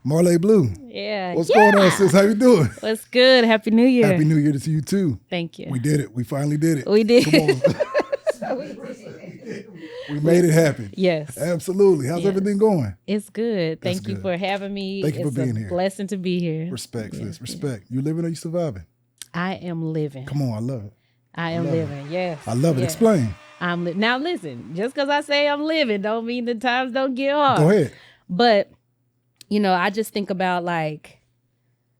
Marlé Blue. Yeah. What's going on, sis? How you doing? What's good? Happy New Year. Happy New Year to you too. Thank you. We did it. We finally did it. We did. Come on. We made it happen. Yes. Absolutely. How's everything going? It's good. That's Thank you good. for having me. Thank you for being here. It's a blessing to be here. Respect, sis. Respect. You living or you surviving? I am living. Come on. I love it. I am living. Yes. I love it. Yes. Explain. Now listen, just because I say I'm living don't mean the times don't get hard. Go ahead. But, I just think about like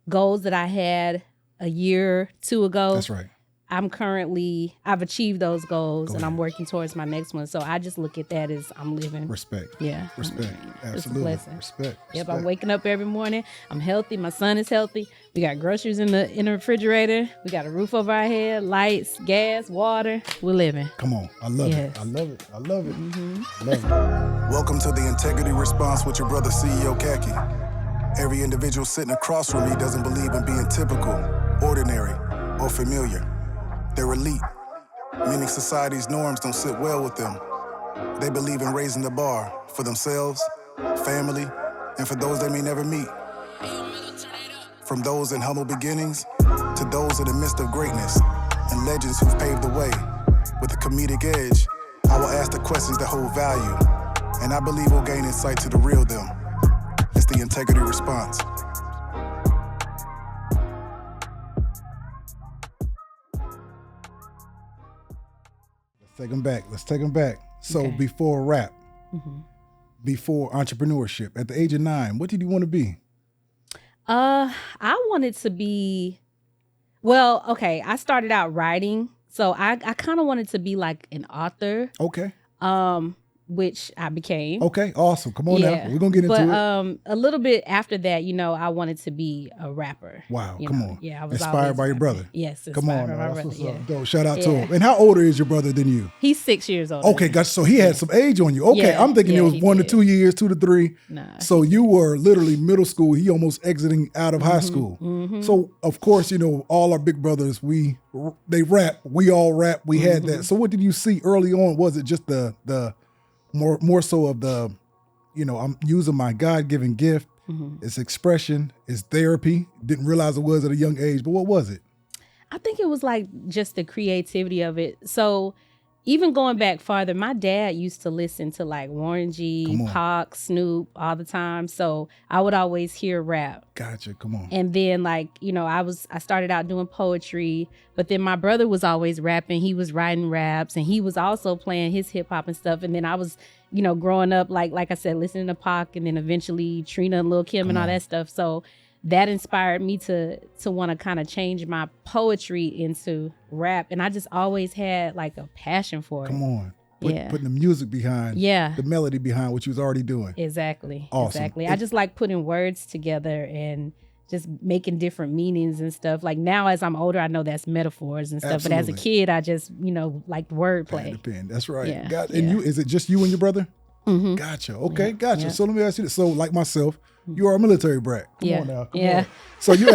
goals that I had a year, two ago. That's right. I've achieved those goals Go and ahead. I'm working towards my next one. So I just look at that as I'm living. Respect. Yeah. Respect. It's a Absolutely. blessing. Respect. Yep, Respect. I'm waking up every morning. I'm healthy. My son is healthy. We got groceries in the refrigerator. We got a roof over our head, lights, gas, water. We're living. Come on. I love Yes. it. I love it. I love it. Mm-hmm. Love it. Welcome to the Integrity Response with your brother, CEO Khacki. Every individual sitting across from me doesn't believe in being typical, ordinary, or familiar. They're elite, meaning society's norms don't sit well with them. They believe in raising the bar for themselves, family, and for those they may never meet. From those in humble beginnings to those in the midst of greatness and legends who've paved the way. With a comedic edge, I will ask the questions that hold value, and I believe we'll gain insight to the real them. It's the Integrity Response. Let's take them back. So Okay. before rap, Mm-hmm. before entrepreneurship, at the age of 9, what did you want to be? I wanted to be, I started out writing. So I kind of wanted to be like an author, Okay. which I became. Okay. Awesome. Come on now. We're going to get into it. A little bit after that, I wanted to be a rapper. Wow. you Come know. on. Yeah, I was Inspired always by your rapping. brother. Yes, Come on. inspired by Now. my That's brother. what's Yeah. up. Dope. Shout out to Yeah. him. And how older is your brother than you? He's 6 years old. Okay, gotcha. So he had some age on you. Okay, Yeah, I'm thinking it was he 1 to did. 2 years, 2 to 3. Nah. So you were literally middle school. He almost exiting out of high school. Mm-hmm. So of course, all our big brothers, they rap. We all rap. We had Mm-hmm. that. So what did you see early on? Was it just the more so of the, I'm using my God-given gift. Mm-hmm. It's expression. It's therapy. Didn't realize it was at a young age. But what was it? I think it was like just the creativity of it. So even going back farther, my dad used to listen to like Warren G, Come on. Pac, Snoop all the time. So I would always hear rap. Gotcha. Come on. And then I started out doing poetry, but then my brother was always rapping. He was writing raps and he was also playing his hip hop and stuff. And then I was, growing up, like I said, listening to Pac and then eventually Trina and Lil Kim and all that stuff. So that inspired me to want to kind of change my poetry into rap. And I just always had like a passion for it. Come on. Yeah. Putting the music behind, Yeah. the melody behind what you was already doing. Exactly. Awesome. Exactly. I just like putting words together and just making different meanings and stuff. Like now as I'm older, I know that's metaphors and stuff. But as a Absolutely. kid, I just, liked wordplay. Pen. That's right. Yeah, And yeah. is it just you and your brother? Mm-hmm. Gotcha. Okay, Yeah, gotcha. yeah. So let me ask you this. So like myself, you are a military brat. Come Yeah, on now. Come yeah. on. So you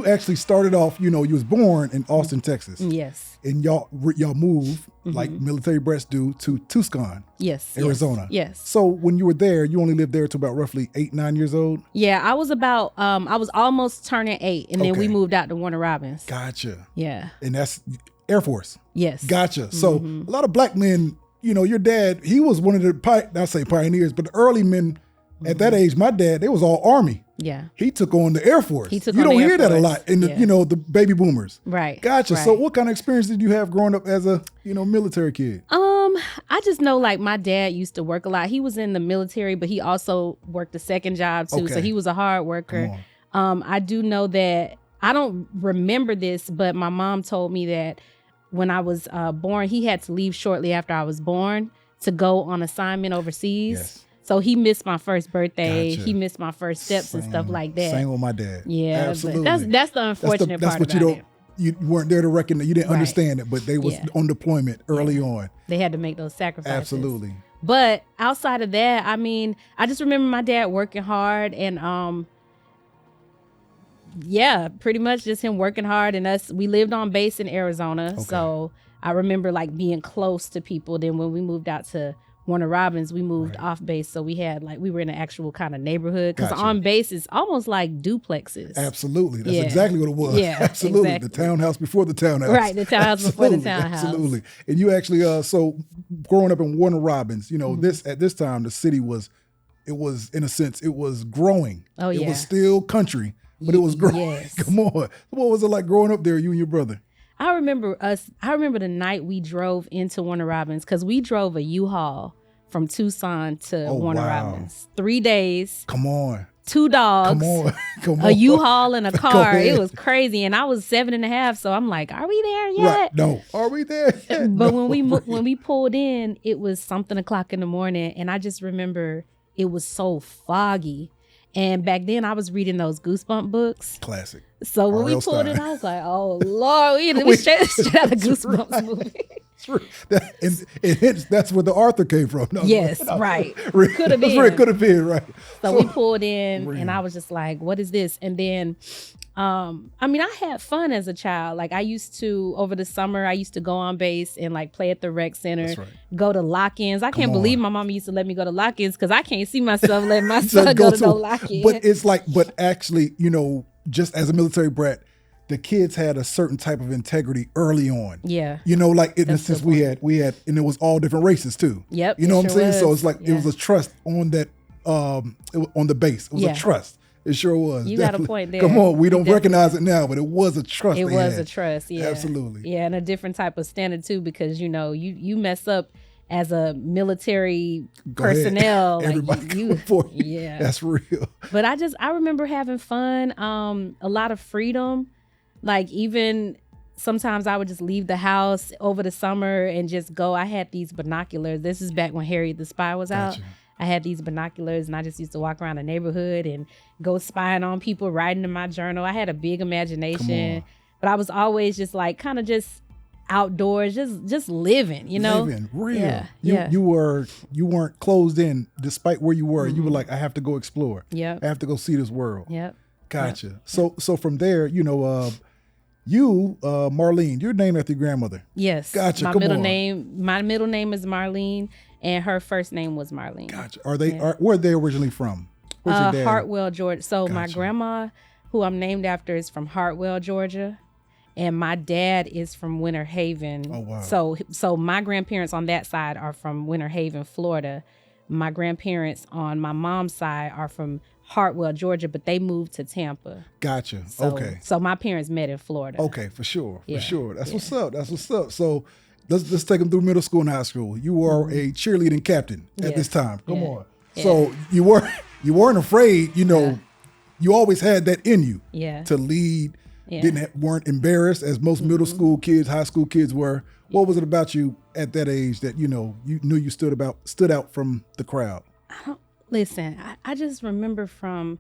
actually started off, you was born in Austin, Texas. Yes. And y'all moved like military brats do to Tucson, Yes. Arizona. Yes. So when you were there, you only lived there till about roughly 8, 9 years old. Yeah. I was almost turning 8 and then we Okay. moved out to Warner Robins. Gotcha. Yeah. And that's Air Force. Yes. Gotcha. So a lot of black men, your dad, he was one of the, not say pioneers, but the early men at that age, my dad, they was all Army. Yeah. He took on the Air Force. He took you on don't the Air hear that a Force. lot in the, Yeah. the baby boomers. Right. Gotcha. Right. So what kind of experience did you have growing up as a, military kid? I just know like my dad used to work a lot. He was in the military, but he also worked a second job too. So Okay. he was a hard worker. Come I do know that I don't remember this, but my mom told me that when I was born, he had to leave shortly after I was born to go on assignment overseas. Yes. So he missed my first birthday. Gotcha. He missed my first steps and stuff like that. Same with my dad. Yeah, Absolutely. but that's the unfortunate that's part what you about don't, it. you weren't there to reckon that you didn't Right. understand it, but they was Yeah. on deployment early on. They had to make those sacrifices. Absolutely. But outside of that, I just remember my dad working hard and pretty much just him working hard and we lived on base in Arizona. Okay. So I remember like being close to people. Then when we moved out to Warner Robins, we moved Right. off base. So we had we were in an actual kind of neighborhood because Gotcha. on base is almost like duplexes. Absolutely. That's Yeah. exactly what it was. Yeah, Absolutely. exactly. The townhouse before the townhouse. Right, the townhouse before the Absolutely, townhouse. Absolutely. And you actually, so growing up in Warner Robins, you know, Mm-hmm. at this time, the city was, in a sense, it was growing. Oh, It yeah. was still country, but it was growing. Yes. Come on. What was it like growing up there, you and your brother? I remember the night we drove into Warner Robins because we drove a U-Haul from Tucson to Warner wow. Robins. 3 days, Come on. 2 dogs, Come on. Come on. a U-Haul and a Go car. ahead. It was crazy. And I was 7.5. So I'm like, are we there yet? Right. No. Are we there yet? But No. when we pulled in, it was something o'clock in the morning. And I just remember it was so foggy. And back then I was reading those Goosebump books. Classic. So when we R.L. pulled in, Stein. I was like, oh, Lord, we straight out of Goosebumps movie. True. And hence, that's where the Arthur came from. No, Yes, no. right. Could Could have been. Could have been, right. So we pulled in Real. and I was just like, what is this? And then, I had fun as a child. Like I used to, over the summer, I used to go on base and like play at the rec center, That's right. go to lock-ins. I can't on. believe my mama used to let me go to lock-ins because I can't see myself letting my son go to no lock-in. But it's like, but actually, you know, just as a military brat, the kids had a certain type of integrity early on. Yeah. You know, like in the That's a sense good we had, and it was all different races too. Yep, You know it what I'm sure saying? So was. it's like, it Yeah. was a trust on that, on the base. It was Yeah. a trust. It sure was. You got a definitely. point there. Come on, we You don't definitely- recognize it now, but it was a trust. It they was had. a trust, yeah. Absolutely. Yeah, and a different type of standard too, because you know, you mess up as a military Go ahead. personnel. Everybody like coming for you. yeah. That's real. But I remember having fun, a lot of freedom. Like even sometimes I would just leave the house over the summer and just go. I had these binoculars. This is back when Harriet the Spy was out. Gotcha. I had these binoculars and I just used to walk around the neighborhood and go spying on people, writing in my journal. I had a big imagination, but I was always just like kind of just outdoors, just living, you know? Living, real. Yeah, You yeah. you weren't closed in despite where you were. You were like, I have to go explore. Yep. I have to go see this world. Yep. Gotcha. So from there, you know, Marlene, you're named after your grandmother. Yes. Gotcha, My come middle on. name is Marlene, and her first name was Marlene. Gotcha. Where are they originally from? Where's your dad? Hartwell, Georgia. So my Gotcha. grandma, who I'm named after, is from Hartwell, Georgia, and my dad is from Winter Haven. Oh, wow. So my grandparents on that side are from Winter Haven, Florida. My grandparents on my mom's side are from Hartwell, Georgia, but they moved to Tampa. Gotcha. So, Okay. So my parents met in Florida. Okay, for sure. Yeah, For sure. That's what's up. That's what's up. So let's take them through middle school and high school. You were a cheerleading captain at Yes. this time. Come Yeah. on. So you weren't afraid, you know, Yeah. you always had that in you Yeah. to lead. Yeah. Weren't embarrassed as most middle school kids, high school kids were. What was it about you at that age that, you know, you knew you stood out from the crowd? Listen, I just remember from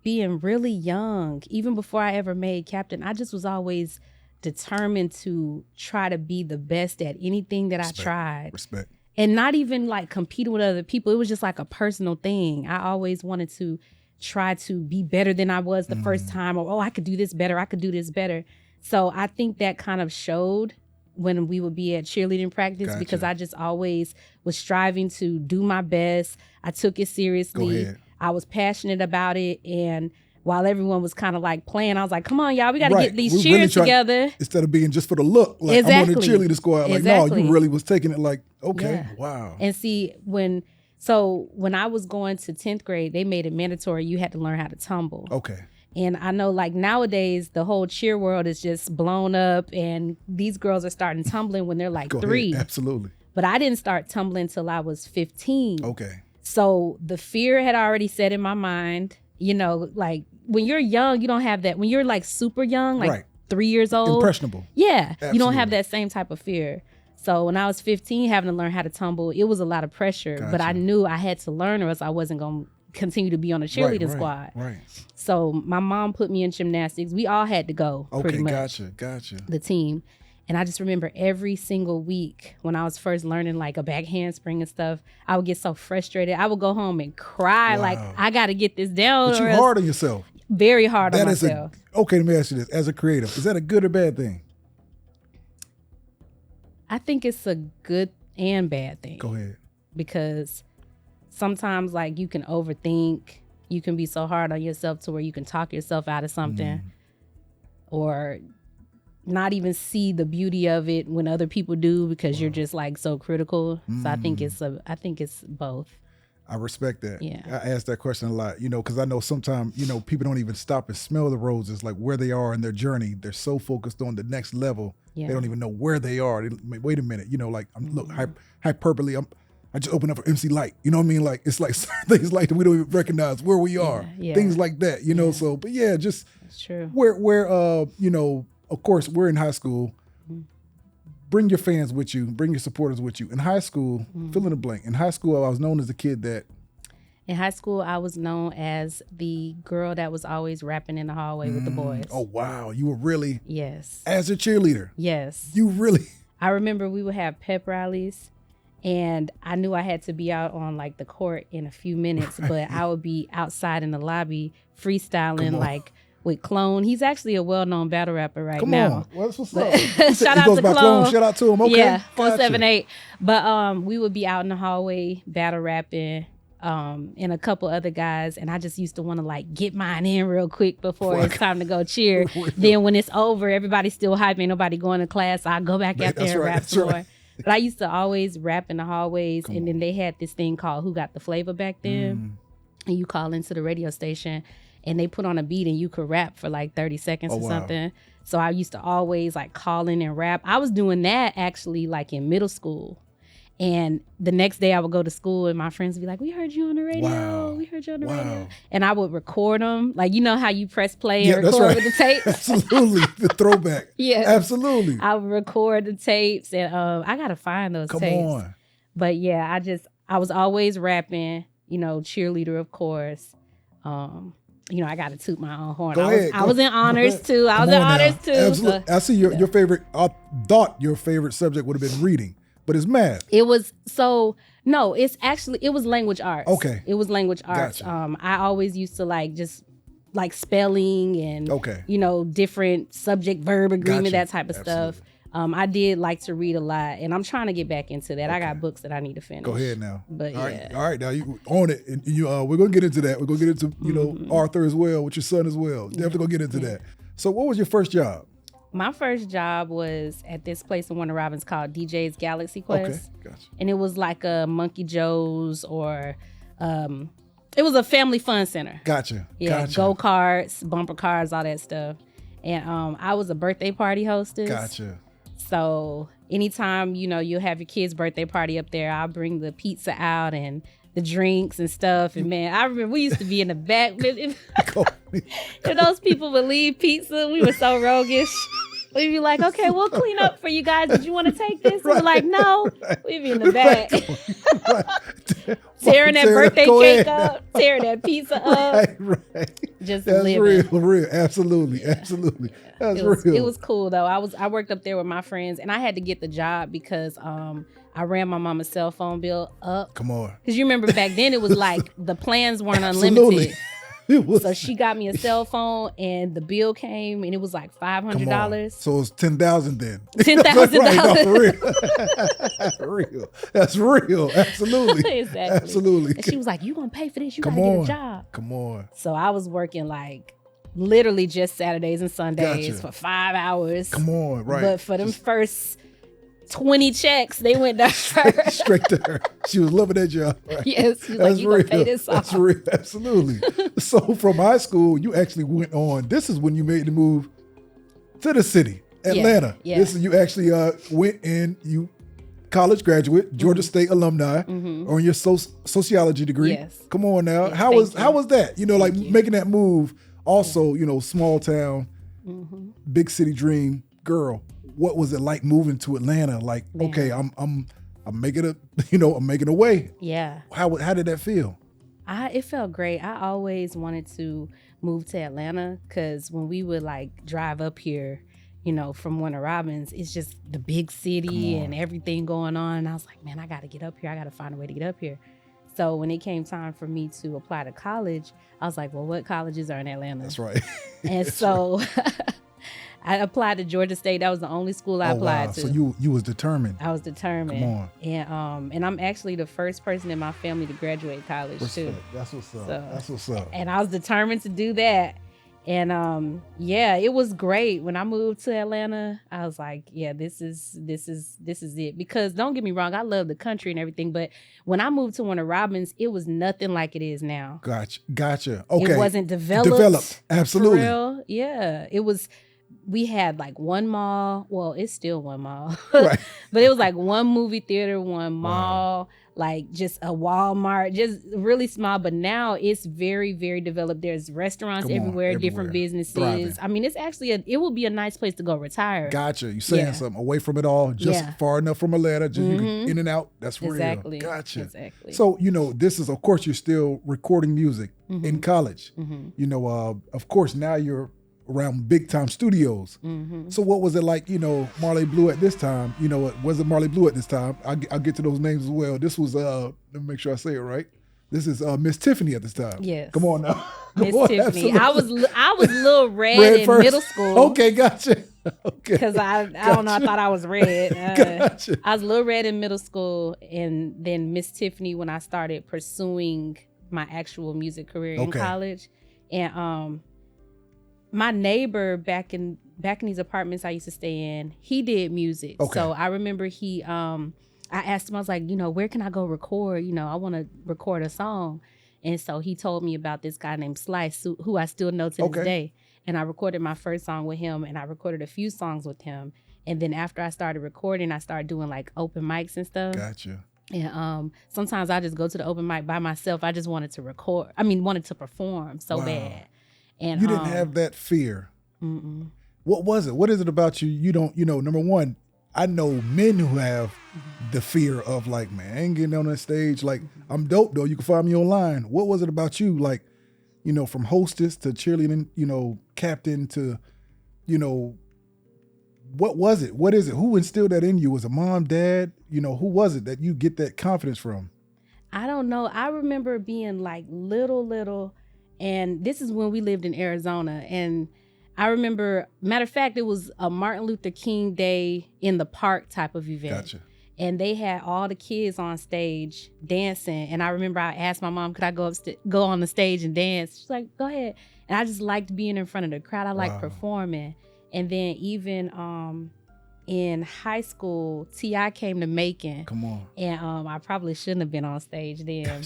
being really young, even before I ever made captain, I just was always determined to try to be the best at anything that I tried. Respect. And not even like competing with other people. It was just like a personal thing. I always wanted to try to be better than I was the first time, or, I could do this better. I could do this better. So I think that kind of showed when we would be at cheerleading practice because Gotcha. I just always was striving to do my best. I took it seriously. Go ahead. I was passionate about it. And while everyone was kind of like playing, I was like, come on, y'all, we got to Right. get these We cheers really tried- together. Instead of being just for the look, like I'm on the Exactly. cheerleader squad. Like, Exactly. no, you really was taking it like, okay, Yeah. wow. And see, when I was going to 10th grade, they made it mandatory. You had to learn how to tumble. Okay. And I know like nowadays, the whole cheer world is just blown up and these girls are starting tumbling when they're like Go 3. ahead. Absolutely. But I didn't start tumbling till I was 15. Okay. So the fear had already set in my mind. You know, like when you're young, you don't have that. When you're like super young, like Right. 3 years old. Impressionable. Yeah, you don't have Absolutely. that same type of fear. So when I was 15, having to learn how to tumble, it was a lot of pressure. But I Gotcha. knew I had to learn or else I wasn't going to continue to be on the cheerleading squad. Right. So my mom put me in gymnastics. We all had to go pretty Okay. much, Gotcha. the team. And I just remember every single week when I was first learning like a back handspring and stuff, I would get so frustrated. I would go home and cry like, Wow. I got to get this down. But or you else- hard on yourself. Very hard on That is myself. okay. Let me ask you this: as a creative, is that a good or bad thing? I think it's a good and bad thing. Go ahead. because sometimes like you can overthink, you can be so hard on yourself to where you can talk yourself out of something or not even see the beauty of it when other people do because you're just like so critical. So I think it's both. I respect that. Yeah. I ask that question a lot, you know, because I know sometimes, you know, people don't even stop and smell the roses, like where they are in their journey. They're so focused on the next level. Yeah. They don't even know where they are. Wait a minute, you know, like look, hyperbole. I just opened up for MC Light. You know what I mean? Like it's like things like that we don't even recognize where we are. Yeah. Things like that, you know. So, but yeah, just That's true. Where you know, of course, we're in high school. Bring your fans with you. Bring your supporters with you. In high school, fill in the blank. In high school, I was known as the kid that. In high school, I was known as the girl that was always rapping in the hallway with the boys. Oh wow, you were really. Yes. As a cheerleader. Yes. You really. I remember we would have pep rallies, and I knew I had to be out on like the court in a few minutes, but I would be outside in the lobby freestyling like. With Clone. He's actually a well-known battle rapper right now. Come on. Well, that's what's up. Shout He out goes to by Clone. Shout out to him. Okay. Yeah, Gotcha. 478. But we would be out in the hallway battle rapping and a couple other guys, and I just used to want to like get mine in real quick before it's time to go cheer. Then when it's over, everybody's still hyping, ain't nobody going to class. I go back out there and rap some more. But I used to always rap in the hallways, and then they had this thing called Who Got the Flavor back then. And you call into the radio station and they put on a beat and you could rap for like 30 seconds or something. So I used to always like call in and rap. I was doing that actually like in middle school. And the next day I would go to school and my friends would be like, we heard you on the radio. Wow. We heard you on the radio. And I would record them. Like, you know how you press play and that's record right. with the tape? Absolutely. The throwback. Yeah. Absolutely. I would record the tapes and I got to find those tapes. Come on. But yeah, I was always rapping, you know, cheerleader, of course. You know, I got to toot my own horn. I was in honors too. I was in honors too. Absolutely. So, I see your favorite, I thought your favorite subject would have been reading, but it's math. it was no, it was language arts. Okay. It was language arts. Gotcha. I always used to like just like spelling and, you know, different subject verb agreement, that type of stuff. I did like to read a lot, and I'm trying to get back into that. I got books that I need to finish. Go ahead now. But all right. Now you own it, and you we're gonna get into that. We're gonna get into you know Arthur as well, with your son as well. Definitely gonna get into that. So, what was your first job? My first job was at this place in Warner Robins called DJ's Galaxy Quest. Okay, gotcha. And it was like a Monkey Joe's or it was a family fun center. Gotcha. Yeah, gotcha. go-karts, bumper cars, all that stuff. And I was a birthday party hostess. Gotcha. So anytime, you know, you have your kid's birthday party up there, I'll bring the pizza out and the drinks and stuff. And man, I remember we used to be in the back. If those people would leave pizza, we were so roguish. We'd be like, okay, we'll clean up for you guys. Did you want to take this? And we're like, no. We'd be in the back. Tearing that birthday cake up, tearing that pizza up. Right. Just That's living. real. Absolutely. That's real. It was cool though. I worked up there with my friends, and I had to get the job because I ran my mama's cell phone bill up. Come on. Because you remember back then it was like the plans weren't unlimited. Absolutely. So she got me a cell phone, and the bill came, and it was like $500. So it's $10,000 then. $10,000. Real. That's real. Absolutely. Exactly. Absolutely. And she was like, "You gonna pay for this? You gotta get a job." Come on. So I was working like literally just Saturdays and Sundays for 5 hours. Come on, right? But for them first 20 checks, they went to her. Straight to her. She was loving that job. Right? Yes, she was like, "You gonna pay this off?" That's real. Absolutely. So from high school, you actually went on. This is when you made the move to the city, Atlanta. Yeah. This is you actually went in. You college graduate, Georgia State alumni, on your sociology degree. Yes. Come on now. Yes, how was that? You know, like making that move. Also, you know, small town, big city dream girl. What was it like moving to Atlanta? Like, okay, I'm making a way. Yeah. How did that feel? It felt great. I always wanted to move to Atlanta because when we would like drive up here, you know, from Warner Robins, it's just the big city and everything going on. And I was like, man, I got to get up here. I got to find a way to get up here. So when it came time for me to apply to college, I was like, well, what colleges are in Atlanta? That's right. And so I applied to Georgia State. That was the only school I applied to. So you was determined. I was determined. Come on. And I'm actually the first person in my family to graduate college too. That's what's up. So, that's what's up. And I was determined to do that. And it was great. When I moved to Atlanta, I was like, yeah, this is it. Because don't get me wrong, I love the country and everything, but when I moved to Warner Robins, it was nothing like it is now. Gotcha. Okay. It wasn't developed. Absolutely. For real. Yeah. It was. We had like one mall. Well, it's still one mall. Right. But it was like one movie theater, one mall, like just a Walmart, just really small. But now it's very, very developed. There's restaurants everywhere, different businesses. Thriving. I mean, it's actually, it would be a nice place to go retire. Gotcha. You saying something away from it all, just far enough from Atlanta, just you can in and out. That's real. Exactly. Gotcha. Exactly. So, this is, of course, you're still recording music in college. Of course, now you're around big time studios. So what was it like, Marlé Blue at this time? Was it Marlé Blue at this time? I'll get to those names as well. This was, let me make sure I say it right. This is Miss Tiffany at this time. Yes. Come on now. Miss Tiffany. I was Lil Red in first. middle school. Okay, gotcha. Okay. Because I don't know, I thought I was Red. Gotcha. I was Lil Red in middle school, and then Miss Tiffany when I started pursuing my actual music career in college. And my neighbor back in these apartments I used to stay in, he did music. So I remember I asked him, I was like, where can I go record? I want to record a song. And so he told me about this guy named Slice, who I still know to this day. And I recorded my first song with him, and I recorded a few songs with him. And then after I started recording, I started doing like open mics and stuff. Gotcha. And sometimes I just go to the open mic by myself. I just wanted to perform so bad. And you didn't have that fear. What was it? What is it about you? You don't, number one, I know men who have the fear of like, man, I ain't getting on that stage. Like, I'm dope though. You can find me online. What was it about you? Like, from hostess to cheerleading, captain to, what was it? What is it? Who instilled that in you? Was it mom, dad? Who was it that you get that confidence from? I don't know. I remember being like little. And this is when we lived in Arizona. And I remember, matter of fact, it was a Martin Luther King Day in the park type of event. Gotcha. And they had all the kids on stage dancing. And I remember I asked my mom, could I go on the stage and dance? She's like, go ahead. And I just liked being in front of the crowd. I liked performing. And then even in high school, T.I. came to Macon. Come on. And I probably shouldn't have been on stage then.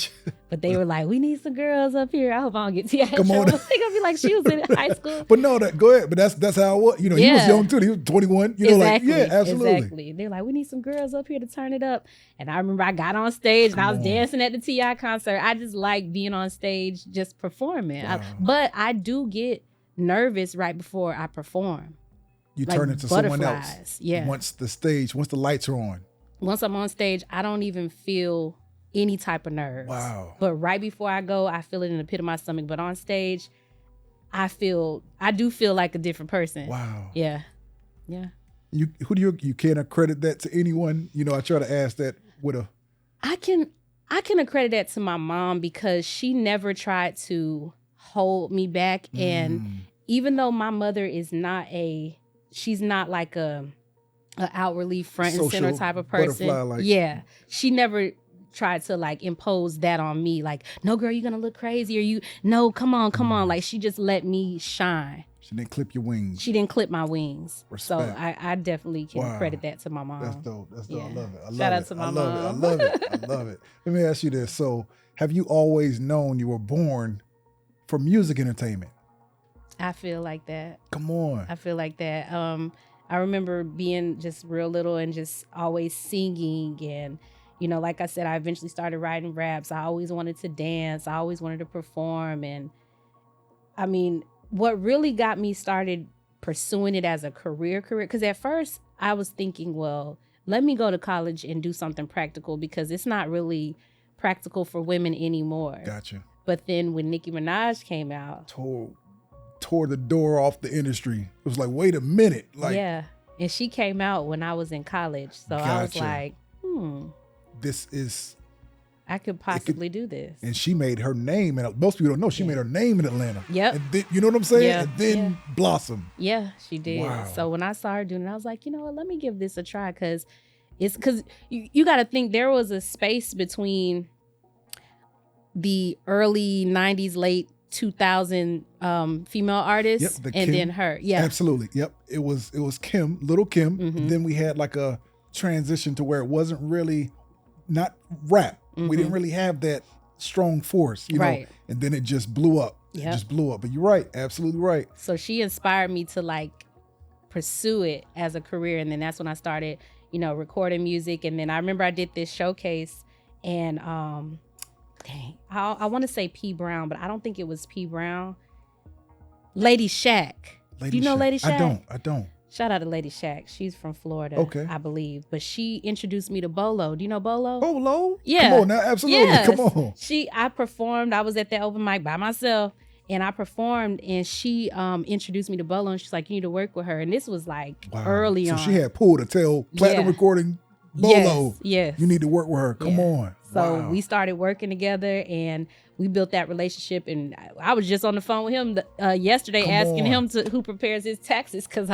But they were like, we need some girls up here. I hope I don't get T.I. Come on. They're going to be like, she was in high school. But no, go ahead. But that's how it was. He was young too. He was 21. Exactly. Absolutely. Exactly. They're like, we need some girls up here to turn it up. And I remember I got on stage and I was dancing at the T.I. concert. I just like being on stage, just performing. Wow. But I do get nervous right before I perform. You like turn into someone else. Yeah. Once the lights are on. Once I'm on stage, I don't even feel any type of nerves. Wow. But right before I go, I feel it in the pit of my stomach. But on stage, I do feel like a different person. Wow. Yeah. Yeah. You can't accredit that to anyone. I try to ask that with a. I can accredit that to my mom because she never tried to hold me back. And even though my mother is she's not like a outwardly front and center type of person. She never tried to like impose that on me. Like, no, girl, you're gonna look crazy, or come on. Like, she just let me shine. She didn't clip your wings. She didn't clip my wings. Respect. So I definitely can credit that to my mom. That's dope. Yeah. I love it. Shout out to my mom. I love it. Let me ask you this. So, have you always known you were born for music entertainment? I feel like that. Come on. I feel like that. I remember being just real little and just always singing. And, like I said, I eventually started writing raps. I always wanted to dance. I always wanted to perform. And I mean, what really got me started pursuing it as a career, because at first I was thinking, well, let me go to college and do something practical because it's not really practical for women anymore. Gotcha. But then when Nicki Minaj came out, tore the door off the industry. It was like, wait a minute. Like, yeah. And she came out when I was in college. So I was like, this is I could possibly do this. And she made her name, and most people don't know, she made her name in Atlanta. Yep. And then, you know what I'm saying? Yeah, And then blossom. Yeah, she did. Wow. So when I saw her doing it, I was like, you know what, let me give this a try, because you got to think there was a space between the early 90s, late 2000 female artists and Kim, then her. Yeah. Absolutely. Yep. It was Kim, little Kim. Mm-hmm. And then we had like a transition to where it wasn't really not rap. Mm-hmm. We didn't really have that strong force, you know. And then it just blew up. Yep. It just blew up. But you're right. Absolutely right. So she inspired me to like pursue it as a career. And then that's when I started, you know, recording music. And then I remember I did this showcase, and I want to say P Brown, but I don't think it was P Brown. Lady Shack. Do you know Lady Shack? I don't. Shout out to Lady Shack. She's from Florida, okay, I believe. But she introduced me to Bolo. Do you know Bolo? Bolo? Yeah. Come on now, absolutely. Yes. Come on. I performed. I was at that open mic by myself, and I performed, and she introduced me to Bolo, and she's like, you need to work with her. And this was like early on. So she had pulled to tell Platinum Recording Bolo, yes, you need to work with her. Come on. So we started working together, and we built that relationship. And I was just on the phone with him yesterday, asking him who prepares his taxes, because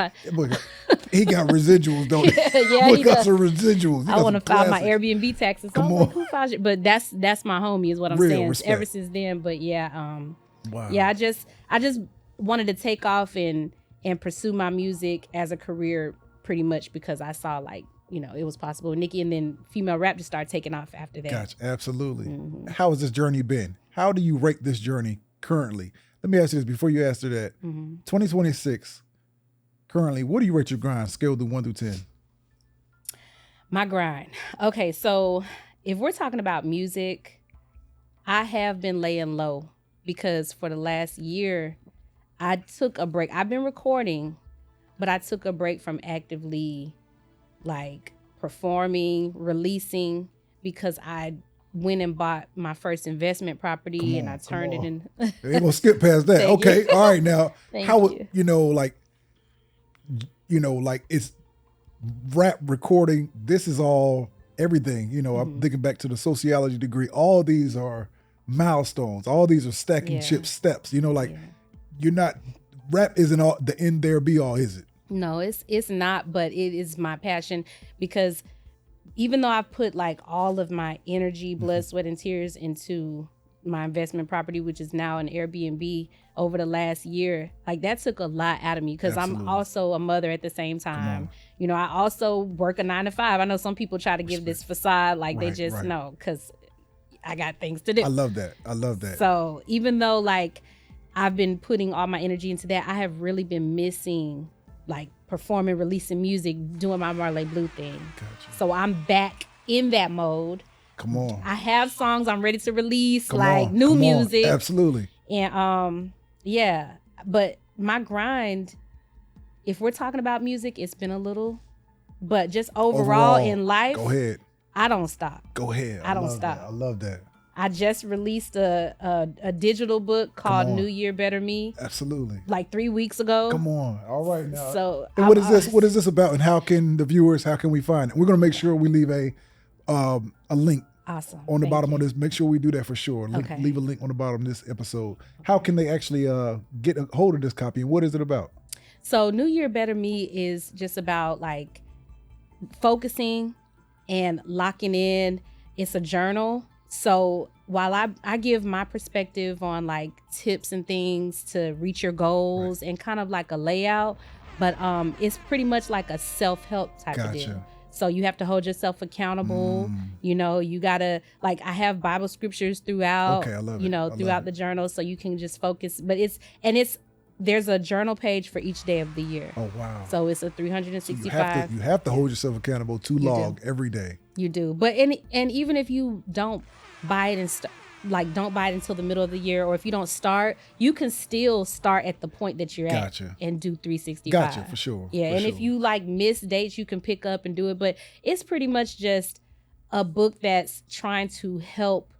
he got residuals, don't he? Yeah, he got does. some residuals. I want to file my Airbnb taxes. Come on. Like, who files it? But that's my homie, is what I'm saying. Respect. Ever since then, but yeah, wow. Yeah, I just wanted to take off and pursue my music as a career, pretty much because I saw, like, you know, it was possible. Nikki, and then female rap just started taking off after that. Gotcha. Absolutely. Mm-hmm. How has this journey been? How do you rate this journey currently? Let me ask you this before you answer that. 2026, currently, what do you rate your grind, scale to 1 through 10? My grind. Okay, so if we're talking about music, I have been laying low, because for the last year, I took a break. I've been recording, but I took a break from actively, like, performing, releasing, because I went and bought my first investment property, and I turned it in. Ain't gonna skip past that. Okay, all right. Now, how you know, like it's rap recording. This is all everything. You know, I'm thinking back to the sociology degree. All these are milestones. All these are stacking chip steps. You know, like you're not. Rap isn't all the end there be all, is it? No, it's not, but it is my passion, because even though I've put like all of my energy, blood, sweat, and tears into my investment property, which is now an Airbnb, over the last year, like that took a lot out of me, because I'm also a mother at the same time. You know, I also work a 9 to 5. I know some people try to give this facade, like they just know, because I got things to do. I love that. So even though like I've been putting all my energy into that, I have really been missing like performing, releasing music, doing my Marlé Blue thing. Gotcha. So I'm back in that mode. Come on. I have songs I'm ready to release, new music. Absolutely. And yeah, but my grind, if we're talking about music, it's been a little, but just overall in life, go ahead. I don't stop. Go ahead. I don't stop. I love that. I just released a digital book called New Year Better Me. Absolutely. Like 3 weeks ago. Come on. All right now. So and what is this? What is this about? And how can we find it? We're gonna make sure we leave a link on the bottom of this. Make sure we do that for sure. Leave a link on the bottom of this episode. How can they actually get a hold of this copy, and what is it about? So New Year Better Me is just about like focusing and locking in. It's a journal. So while I give my perspective on like tips and things to reach your goals and kind of like a layout, but it's pretty much like a self-help type of deal. So you have to hold yourself accountable. You know, you gotta, like, I have Bible scriptures throughout, I love throughout the journal, so you can just focus. But there's a journal page for each day of the year. Oh, wow. So it's a 365. You have to hold yourself accountable to log every day. You do. But and even if you don't buy it and don't buy it until the middle of the year, or if you don't start, you can still start at the point that you're at and do 365. Gotcha, for sure. Yeah, and if you like miss dates, you can pick up and do it. But it's pretty much just a book that's trying to help.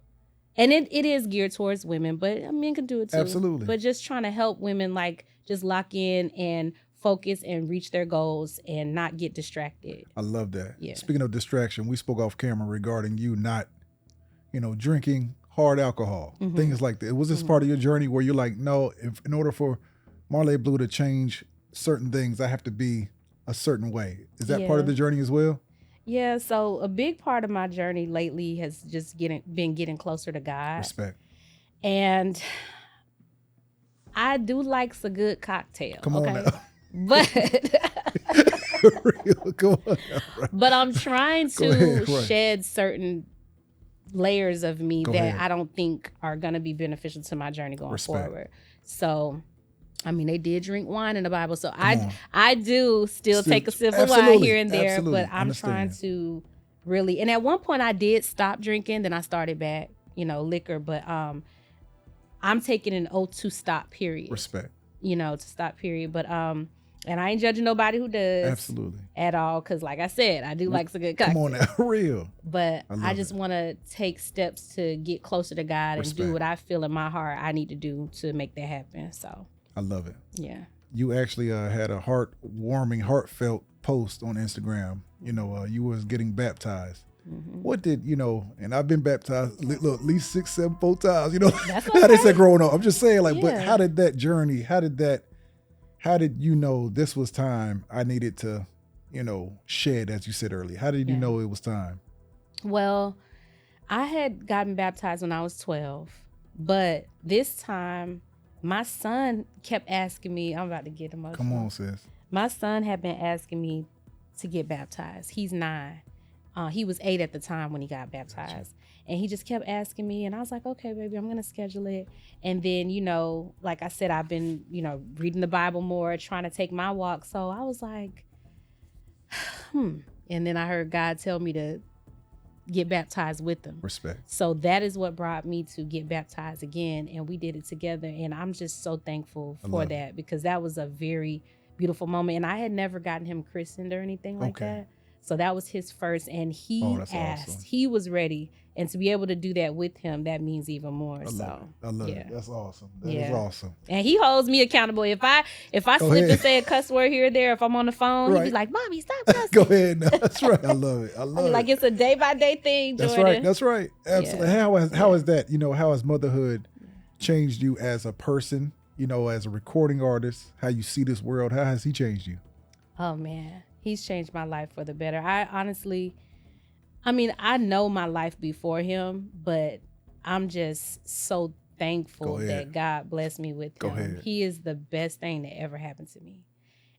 And it is geared towards women, but men can do it too. Absolutely. But just trying to help women like just lock in and focus and reach their goals and not get distracted. I love that. Yeah. Speaking of distraction, we spoke off camera regarding you not drinking hard alcohol, things like that. Was this part of your journey where you're like, no, in order for Marlé Blue to change certain things, I have to be a certain way? Is that part of the journey as well? Yeah, so a big part of my journey lately has just been getting closer to God. Respect. And I do like a good cocktail. Come on now. But Come on now, right. but I'm trying to shed certain layers of me that I don't think are going to be beneficial to my journey going forward. So, I mean, they did drink wine in the Bible. So I do still take a sip of wine here and there, but I'm trying to really, and at one point I did stop drinking, then I started back, liquor, but I'm taking an O2 stop period. Respect. To stop period. But and I ain't judging nobody who does. Absolutely. At all. Cause like I said, I do like some good cocktails. Come on now, real. But I just want to take steps to get closer to God and do what I feel in my heart I need to do to make that happen. So I love it. Yeah. You actually had a heartwarming, heartfelt post on Instagram. You was getting baptized. What did, and I've been baptized at least 6, 7, 4 times, That's how okay. they say growing up. I'm just saying but Yeah. how did that journey, how did you know this was time I needed to, shed, as you said earlier? How did you know it was time? Well, I had gotten baptized when I was 12, but this time my son kept asking me, I'm about to get emotional. Come on, sis. My son had been asking me to get baptized. He's 9. He was 8 at the time when he got baptized. Gotcha. And he just kept asking me, and I was like, okay, baby, I'm going to schedule it. And then, like I said, I've been, reading the Bible more, trying to take my walk. So I was like, And then I heard God tell me to get baptized with him. Respect. So that is what brought me to get baptized again. And we did it together. And I'm just so thankful for that, because that was a very beautiful moment. And I had never gotten him christened or anything like that. So that was his first, and he asked. Awesome. He was ready, and to be able to do that with him, that means even more. I love it. That's awesome. That is awesome. And he holds me accountable. If I slip and say a cuss word here or there, if I'm on the phone, he'd be like, "Mommy, stop cussing." Go ahead. No, that's right. I love it. I love it. Like it's a day by day thing, Jordan. That's right. Absolutely. Yeah. How is that? How has motherhood changed you as a person? As a recording artist, how you see this world? How has he changed you? Oh man. He's changed my life for the better. I know my life before him, but I'm just so thankful that God blessed me with him. He is the best thing that ever happened to me.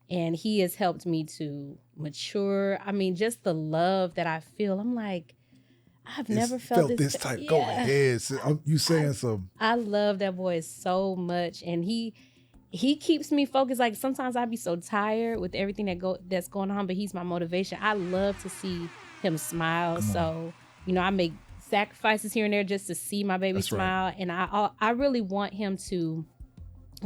And he has helped me to mature. Just the love that I feel. I'm like, I've never felt this type. Yeah. Go ahead. You saying something. I love that boy so much. And he keeps me focused. Like sometimes I'd be so tired with everything that's going on, but he's my motivation. I love to see him smile. So, I make sacrifices here and there just to see my baby smile. Right. And I really want him to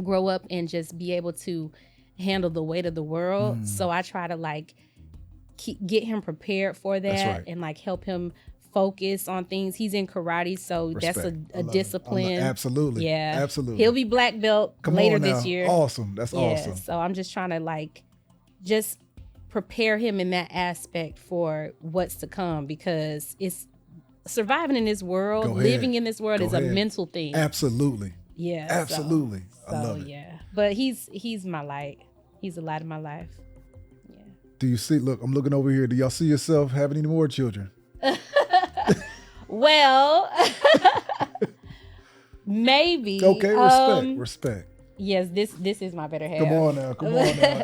grow up and just be able to handle the weight of the world. So I try to get him prepared for that and help him focus on things. He's in karate, so Respect. That's a discipline. Absolutely. Yeah. Absolutely. He'll be black belt later this year. Awesome. That's awesome. So I'm just trying to just prepare him in that aspect for what's to come, because it's surviving in this world, living in this world is a mental thing. Absolutely. Yeah. Absolutely. So, I love it. Yeah. But he's my light. He's the light of my life. Yeah. Do you see, look, I'm looking over here. Do y'all see yourself having any more children? Well, maybe. Okay, respect. Yes, this is my better half. Come on now,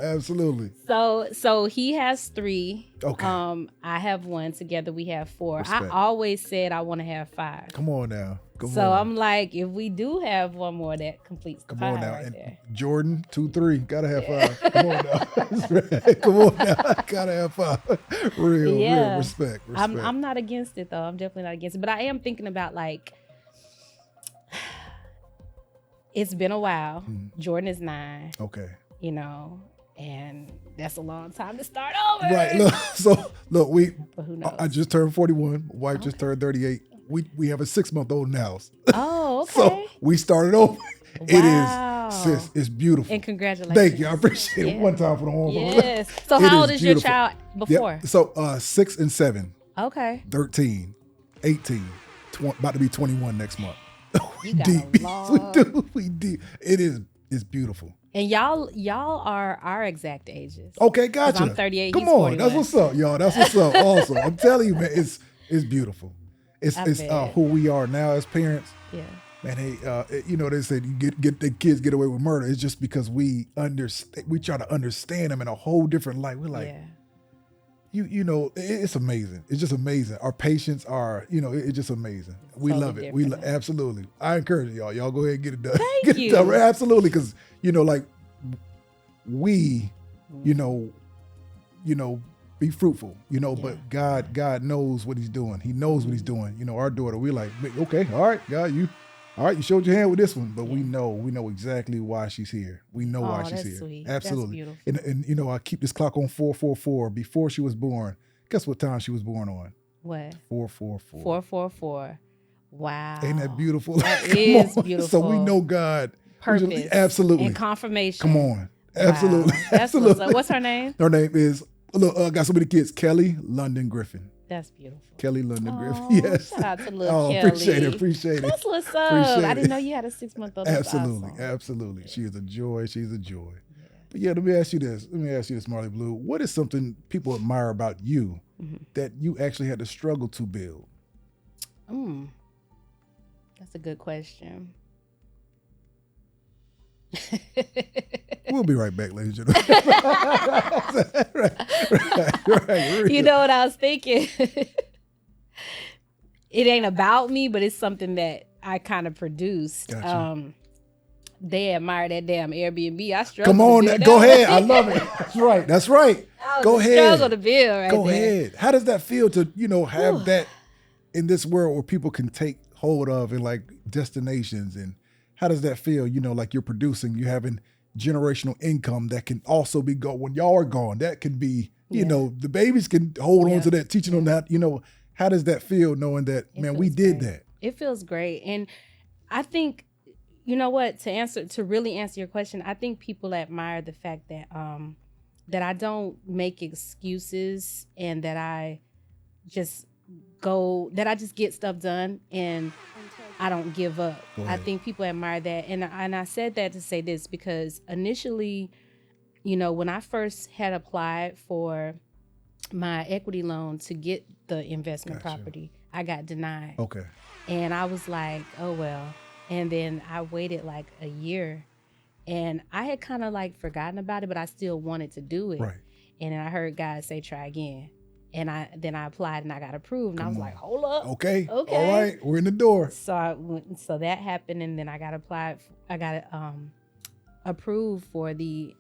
absolutely. So he has 3. Okay. I have 1. Together we have 4. Respect. I always said I want to have 5. Come on now. So I'm like, if we do have 1 more, that completes the pie right there. Jordan, 2, 3, gotta have 5. Come on now. Come on now. Gotta have 5. Real respect. I'm not against it though. I'm definitely not against it. But I am thinking about it's been a while. Jordan is 9. Okay. And that's a long time to start over. Right. Look, But who knows? I just turned 41. My wife just turned 38. We have a 6-month-old now. Oh, okay. So we started over. Wow. It is, sis. It's beautiful. And congratulations. Thank you. I appreciate it. One time for the home. Yes. So how old is your child before? Yep. So 6 and 7. Okay. 13, 18, about to be 21 next month. You got a long... We deep. It's beautiful. And y'all are our exact ages. Okay, gotcha. I'm 38. Come he's on, 41. that's what's up, y'all. That's what's up. Also, I'm telling you, man, it's beautiful. It's who we are now as parents. Yeah. Man, hey, they said you get the kids get away with murder. It's just because we try to understand them in a whole different light. We're like, it's amazing. It's just amazing. Our patience are, it's just amazing. We love it. Absolutely. I encourage y'all. Y'all go ahead and get it done. Thank you. It done. Absolutely, because be fruitful, but God knows what he's doing. He knows what he's doing. Our daughter, we're like, okay, all right, God, you showed your hand with this one, but we know exactly why she's here. We know why she's here. Sweet. Absolutely. That's beautiful. And I keep this clock on 444 before she was born. Guess what time she was born on? What? 444. 444. Wow. Ain't that beautiful? That is beautiful. So we know God. Purpose. Absolutely. And confirmation. Come on. Absolutely. Wow. That's Absolutely. What's her name? Her name is, look, I got so many kids. Kelly London Griffin. That's beautiful. Kelly London Griffin. Yes. Shout out to little Kelly. Appreciate it. That's what's up. I didn't know you had a 6-month-old. Absolutely. Awesome. Absolutely. She is a joy. She's a joy. Yeah. But let me ask you this, Marlé Blue. What is something people admire about you that you actually had to struggle to build? That's a good question. We'll be right back, ladies and gentlemen. right. You know what I was thinking? It ain't about me, but it's something that I kind of produced. Gotcha. They admire that damn Airbnb. I struggle. Come on, go ahead. I love it. That's right. Go ahead. Struggle to build right Go there. ahead. How does that feel to, have that in this world where people can take hold of and like destinations, and how does that feel? Like you're producing, you're having generational income that can also be when y'all are gone. That can be, the babies can hold on to that, teaching them that. How does that feel knowing that, man, we did that? It feels great. And I think, to really answer your question, I think people admire the fact that that I don't make excuses and that I just get stuff done and I don't give up. I think people admire that. And I said that to say this because initially, when I first had applied for my equity loan to get the investment property, I got denied. Okay. And I was like, oh, well. And then I waited like a year and I had kind of like forgotten about it, but I still wanted to do it. Right. And then I heard God say, try again. And I applied and I got approved. And I was like, hold up. Okay. All right. We're in the door. So that happened. And then I got approved for the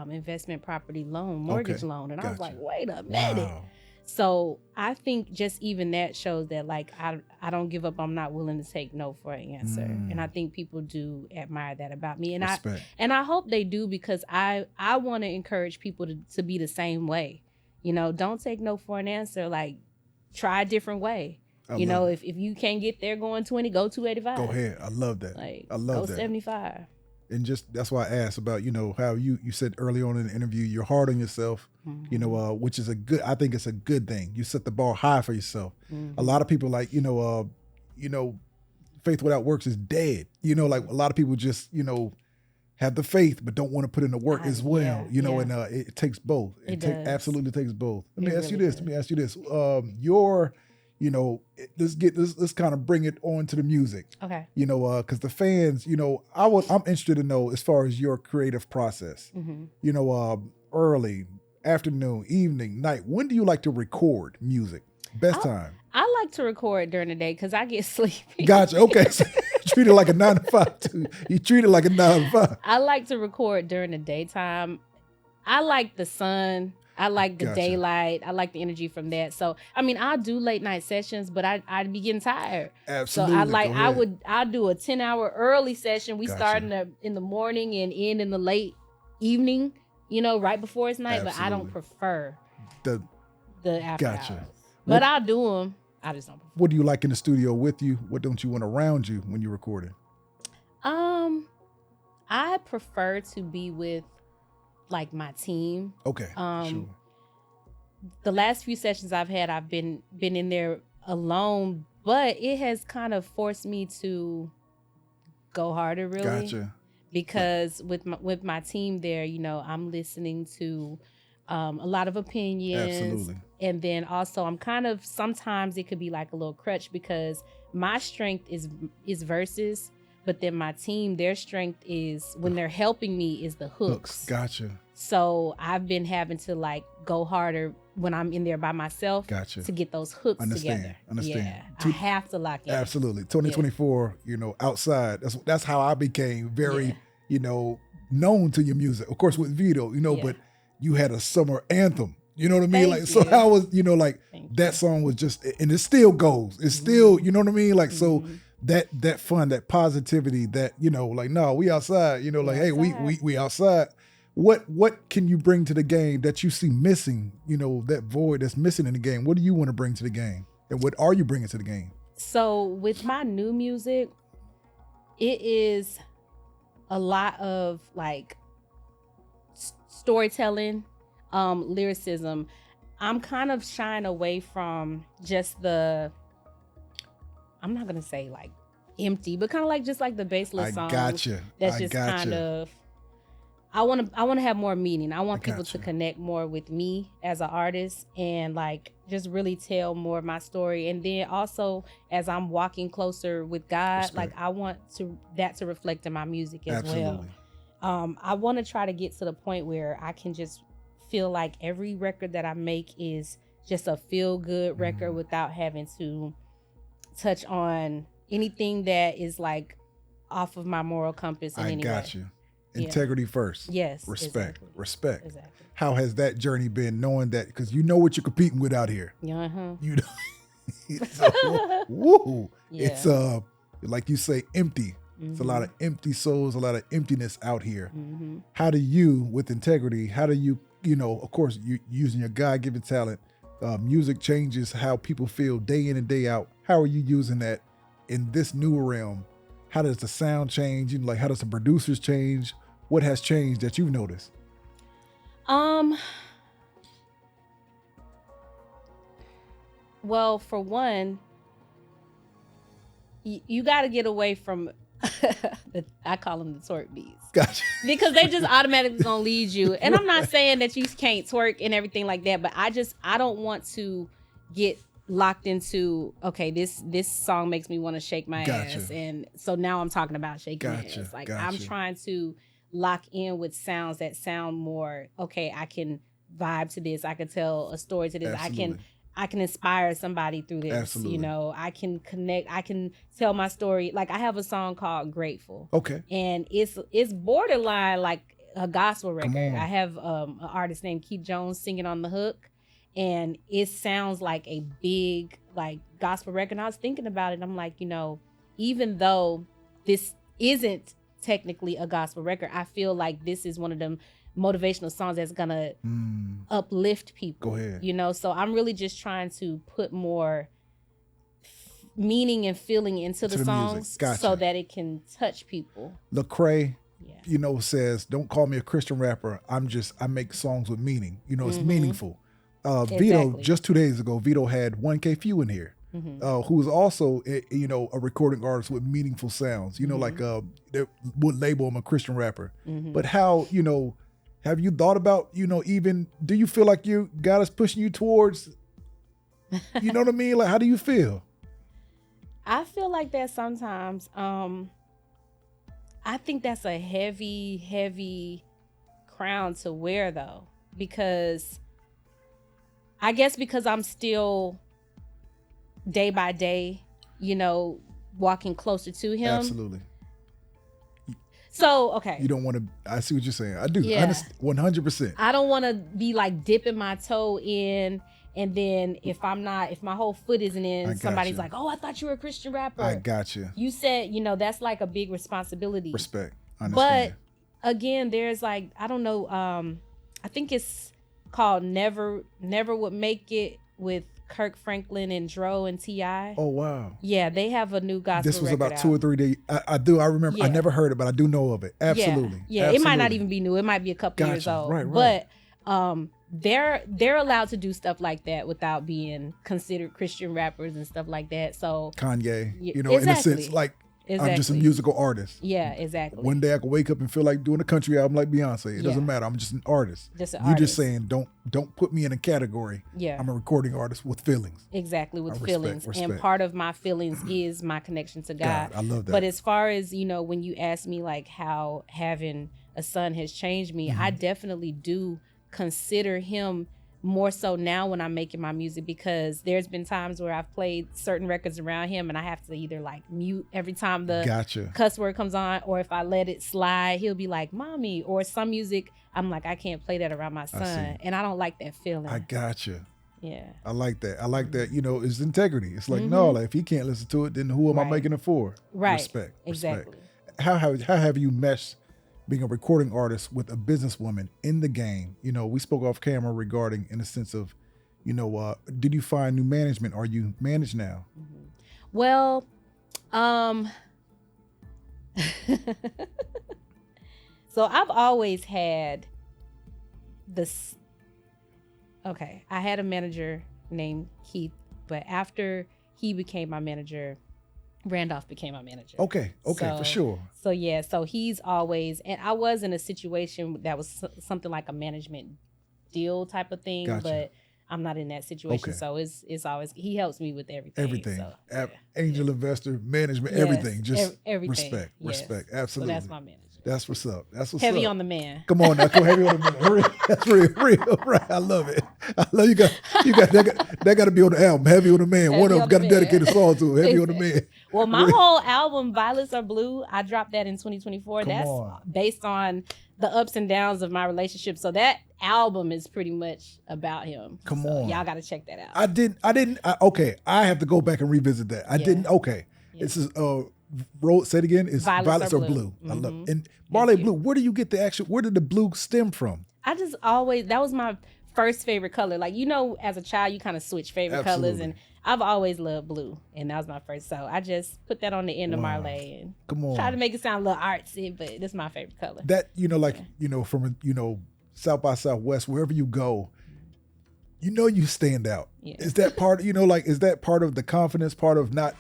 investment property loan, mortgage loan. And I was like, wait a minute. Wow. So I think just even that shows that like I don't give up. I'm not willing to take no for an answer. And I think people do admire that about me. And Respect. I hope they do because I want to encourage people to be the same way. Don't take no for an answer. Like try a different way. If you can't get there going 20, go 285. Go ahead. I love that. I love that. Go 75. And just that's why I asked about, how you said early on in the interview, you're hard on yourself, which is I think it's a good thing. You set the bar high for yourself. A lot of people like, faith without works is dead. Like a lot of people just, have the faith, but don't want to put in the work as well, and it takes both. It absolutely takes both. Let me ask you this. Let's kind of bring it on to the music. Okay. Because the fans, I'm interested to know as far as your creative process. Early, afternoon, evening, night. When do you like to record music? Best time. I like to record during the day because I get sleepy. Gotcha. Okay. So you treat it like a 9 to 5 too. You treat it like a 9 to 5. I like to record during the daytime. I like the sun. I like the daylight. I like the energy from that. So, I'll do late night sessions, but I'd be getting tired. Absolutely. So I'll do a 10-hour early session. We start in the morning and end in the late evening, right before it's night, but I don't prefer the after hours. But I'll do them. I just don't prefer. What do you like in the studio with you? What don't you want around you when you're recording? I prefer to be with like my team. Okay. Sure. The last few sessions I've had, I've been in there alone But it has kind of forced me to go harder, really. Gotcha. Because with my team there, you know, I'm listening to a lot of opinions. Absolutely. And then also I'm kind of, sometimes it could be like a little crutch because my strength is verses, but then my team, their strength is, when they're helping me, is the hooks. Gotcha. So I've been having to like go harder when I'm in there by myself to get those hooks together. Understand. Yeah, I have to lock in. Absolutely. 2024, you know, outside. That's how I became very, you know, known to your music. Of course, with Vito, you know, but you had a summer anthem. You know what I mean? Thank you. So how was, you know, like that song was just, and it still goes. It's still, you know what I mean? Like, so that fun, that positivity, that, you know, like, no, we outside, you know, like, hey, we outside. What can you bring to the game that you see missing, you know, that void that's missing in the game? What do you want to bring to the game? And what are you bringing to the game? So with my new music, it is a lot of like storytelling, lyricism. I'm kind of shying away from just I'm not going to say like empty, but kind of like just like the baseless songs. Gotcha. That's just kind of, I want to have more meaning. I want people to connect more with me as an artist and like just really tell more of my story. And then also as I'm walking closer with God, like I want that to reflect in my music as well. I want to try to get to the point where I can just feel like every record that I make is just a feel good record without having to touch on anything that is like off of my moral compass in any way. I got you. Integrity first. Yes. Respect. Exactly. Respect. Exactly. How has that journey been, knowing that, because you know what you're competing with out here. Uh-huh. You know, so, woo. It's like you say, empty. It's a lot of empty souls, a lot of emptiness out here. How do you, with integrity, you know, of course, you using your God-given talent, music changes how people feel day in and day out. How are you using that in this new realm? How does the sound change? You know, like, how does the producers change? What has changed that you've noticed? Well, for one, you got to get away from, I call them the twerk beats. Gotcha. Because they just automatically gonna lead you. And I'm not saying that you can't twerk and everything like that, but I don't want to get locked into, okay, this song makes me want to shake my ass, and so now I'm talking about shaking my ass. Like, I'm trying to lock in with sounds that sound more, okay, I can vibe to this, I can tell a story to this. Absolutely. I can inspire somebody through this. Absolutely. You know, I can connect, I can tell my story. Like, I have a song called Grateful. Okay. And it's borderline like a gospel record. I have an artist named Keith Jones singing on the hook, and it sounds like a big like gospel record. And I was thinking about it, and I'm like, you know, even though this isn't technically a gospel record, I feel like this is one of them motivational songs that's gonna uplift people. Go ahead. You know, so I'm really just trying to put more meaning and feeling into the songs so that it can touch people. Lecrae, you know, says, "Don't call me a Christian rapper. I make songs with meaning. You know, it's meaningful." Vito, just 2 days ago, Vito had 1K Few in here, who is also a recording artist with meaningful sounds. You know, like they would label him a Christian rapper, but how, you know. Have you thought about, you know, even, do you feel like God is pushing you towards, you know what I mean? Like, how do you feel? I feel like that sometimes. I think that's a heavy, heavy crown to wear, though, because I'm still day by day, you know, walking closer to him. Absolutely. So, okay. You don't want to, I see what you're saying. I do. Yeah. 100%. I don't want to be like dipping my toe in, and then if my whole foot isn't in, somebody's like, "Oh, I thought you were a Christian rapper." I got you. You said, you know, that's like a big responsibility. Respect. I understand. But again, there's like, I don't know, I think it's called Never Would Make It with Kirk Franklin and Dro and T.I. Oh, wow. Yeah, they have a new gospel This was record about 2 or 3 days. I remember. Yeah. I never heard it, but I do know of it. Absolutely. Yeah, Absolutely. It might not even be new. It might be a couple years old. Right. But they're allowed to do stuff like that without being considered Christian rappers and stuff like that. So Kanye, in a exactly. sense, like I'm just a musical artist. Yeah, exactly. One day I could wake up and feel like doing a country album like Beyonce. It doesn't matter. I'm just an artist. You're just saying don't put me in a category. Yeah. I'm a recording artist with feelings. Exactly, with feelings. And part of my feelings is my connection to God. I love that. But as far as, when you ask me like how having a son has changed me, I definitely do consider him more so now when I'm making my music, because there's been times where I've played certain records around him and I have to either like mute every time the cuss word comes on, or if I let it slide, he'll be like, "Mommy," or some music I'm like, I can't play that around my son, and I don't like that feeling. I gotcha. Yeah. I like that. I like that, it's integrity. It's like, no, like if he can't listen to it, then who am I making it for? Right. Respect. Exactly. How have you meshed being a recording artist with a businesswoman in the game? We spoke off camera regarding, in the sense of, did you find new management? Are you managed now? Well, so I've always had this. Okay, I had a manager named Keith, but after he became my manager, Randolph became my manager. Okay, for sure. So he's always, and I was in a situation that was something like a management deal type of thing, but I'm not in that situation. So it's always, he helps me with everything. Everything. So, Angel investor, management, everything. Just everything. Respect. Absolutely. So that's my manager. That's what's up. Heavy on the man. Come on now, go heavy on the man. That's real. Right. I love it. I love you got that got to be on the album. Heavy on the man. One of them got to dedicate a song to it. Heavy on the man. Well, my whole album, Violets Are Blue, I dropped that in 2024. That's based on the ups and downs of my relationship. So that album is pretty much about him. Come on. Y'all got to check that out. I have to go back and revisit that. I didn't. Okay. Yeah. This is say it again. It's Violets Are Blue. I love it. And Marlé Blue, where did the blue stem from? I just always, that was my first favorite color. Like, as a child, you kind of switch favorite colors, and I've always loved blue, and that was my first. So I just put that on the end of Marlé and try to make it sound a little artsy, but this is my favorite color. That, from, South by Southwest, wherever you go, you stand out. Yeah. Is that part, is that part of the confidence, part of not,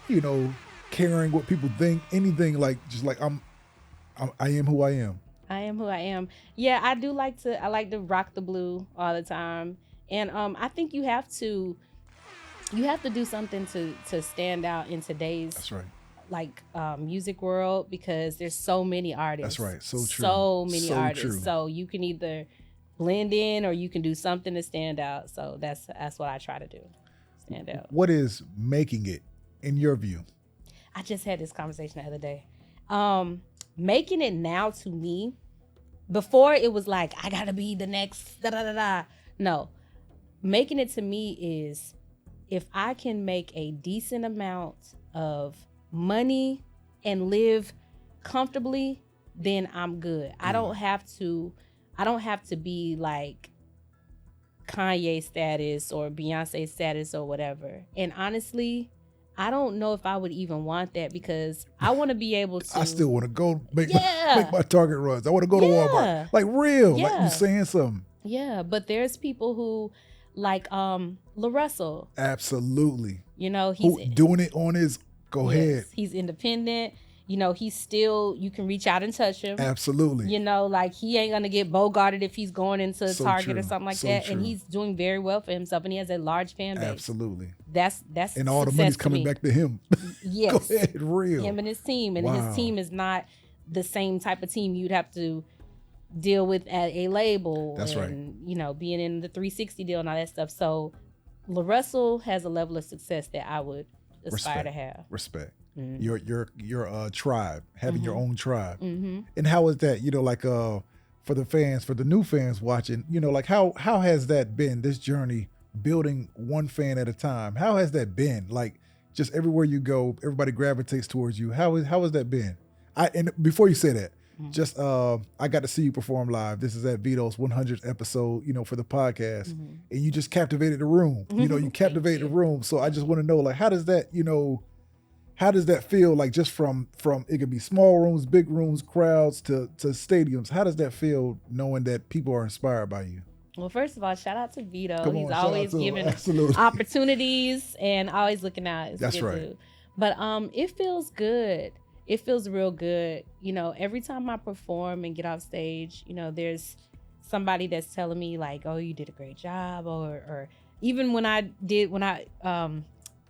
caring what people think, anything, like, just like I am who I am. I am who I am. Yeah, I like to rock the blue all the time. And I think you have to do something to stand out in today's music world, because there's so many artists. That's right. So true. So many artists. True. So you can either blend in or you can do something to stand out. So that's what I try to do. Stand out. What is making it in your view? I just had this conversation the other day. Making it now, to me, before it was like, I gotta be the next da-da-da-da. No, making it to me is if I can make a decent amount of money and live comfortably, then I'm good. I don't have to be like Kanye status or Beyonce status or whatever. And honestly, I don't know if I would even want that, because I want to be able to. I still want to go make my Target runs. I want to go to Walmart. Like real. Like you saying something. Yeah, but there's people who like LaRussell. Absolutely. He's doing it on his ahead. He's independent. He's still, you can reach out and touch him. Absolutely. Like he ain't going to get bogarted if he's going into Target or something like that. True. And he's doing very well for himself, and he has a large fan base. Absolutely. That's and all the money's coming back to him. Yes. Go ahead, real. Him and his team. And his team is not the same type of team you'd have to deal with at a label. That's right. Being in the 360 deal and all that stuff. So LaRussell has a level of success that I would aspire to have. Respect. Mm-hmm. Your tribe, having your own tribe. Mm-hmm. And how is that, for the fans, for the new fans watching, how has that been, this journey, building one fan at a time? How has that been? Like, just everywhere you go, everybody gravitates towards you. How has that been? And before you say that, just I got to see you perform live. This is at Vito's 100th episode, for the podcast, and you just captivated the room. You captivated the room. So I just want to know, like, how does that feel? Like, just from it could be small rooms, big rooms, crowds to stadiums. How does that feel, knowing that people are inspired by you? Well, first of all, shout out to Vito. Come on, He's shout out always to him. giving Absolutely. opportunities and always looking out. It's That's good right. dude. But it feels good. It feels real good. You know, every time I perform and get off stage, you know, there's somebody that's telling me like, oh, you did a great job. Or even when I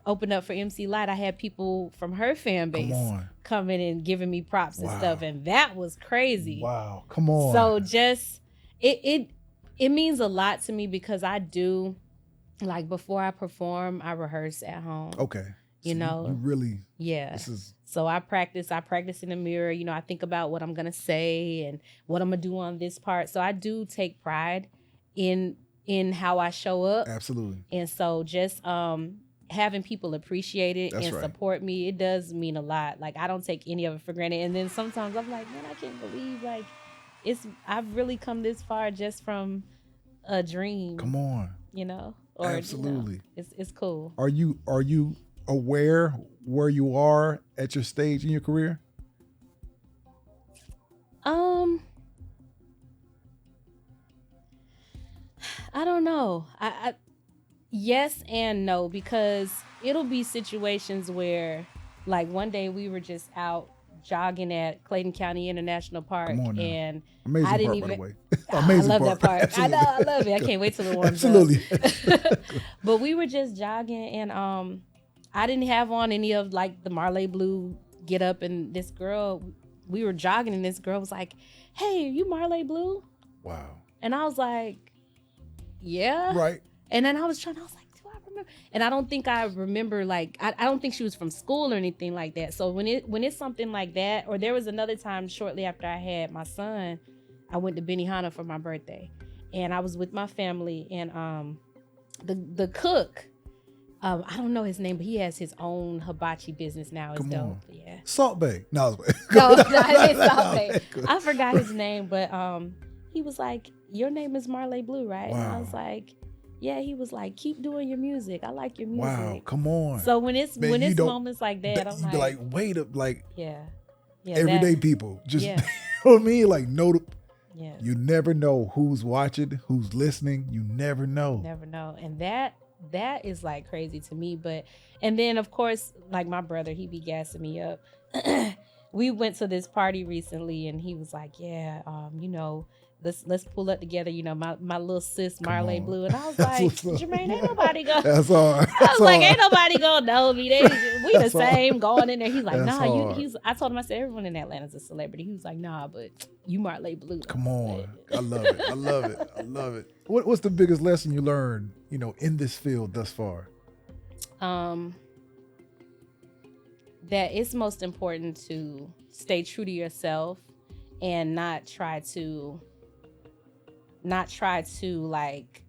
opened up for MC Light, I had people from her fan base coming and giving me props and stuff. And that was crazy. Wow. Come on. So just, it means a lot to me because I do, like before I perform, I rehearse at home. Okay. You so know, you really, yeah. This is, so I practice in the mirror. You know, I think about what I'm going to say and what I'm going to do on this part. So I do take pride in how I show up. Absolutely. And so just having people appreciate it and support me, it does mean a lot. Like I don't take any of it for granted. And then sometimes I'm like, man, I can't believe like I've really come this far just from a dream. Come on. You know? Or, absolutely. You know, it's cool. Are you aware where you are at your stage in your career? I don't know. I yes and no, because it'll be situations where like one day we were just out jogging at Clayton County International Park and amazing I didn't part, even by the way. I love that part. I know, I love it. I can't wait till it warms up. But we were just jogging and I didn't have on any of like the Marlé Blue get up, and this girl, we were jogging and this girl was like, hey, are you Marlé Blue? Wow. And I was like, yeah. Right. And then I was like, do I remember? And I don't think I remember, like, I don't think she was from school or anything like that. So when it's something like that, or there was another time shortly after I had my son, I went to Benihana for my birthday. And I was with my family, and the cook, I don't know his name, but he has his own hibachi business now. It's dope. Yeah. Salt Bay. No, it's Salt Bay. I forgot his name, but he was like, your name is Marlé Blue, right? Wow. And I was like, yeah. He was like, keep doing your music. I like your music. Wow, come on. So when it's moments like that, I'm like wait up, like yeah, everyday people just you know what I mean? Like yeah. You never know who's watching, who's listening. You never know. Never know. And that is like crazy to me. But and then of course, like my brother, he be gassing me up. We went to this party recently and he was like, yeah, you know, let's pull up together, you know, my little sis Marlé Blue. And I was like, Jermaine, ain't nobody gonna That's all right. I was like, ain't nobody gonna know me. We the same going in there. He's like, That's nah, I told him, I said, everyone in Atlanta's a celebrity. He was like, nah, but you Marlé Blue. Come on. I love it. I love it. I love it. What's the biggest lesson you learned, you know, in this field thus far? That it's most important to stay true to yourself and not try to like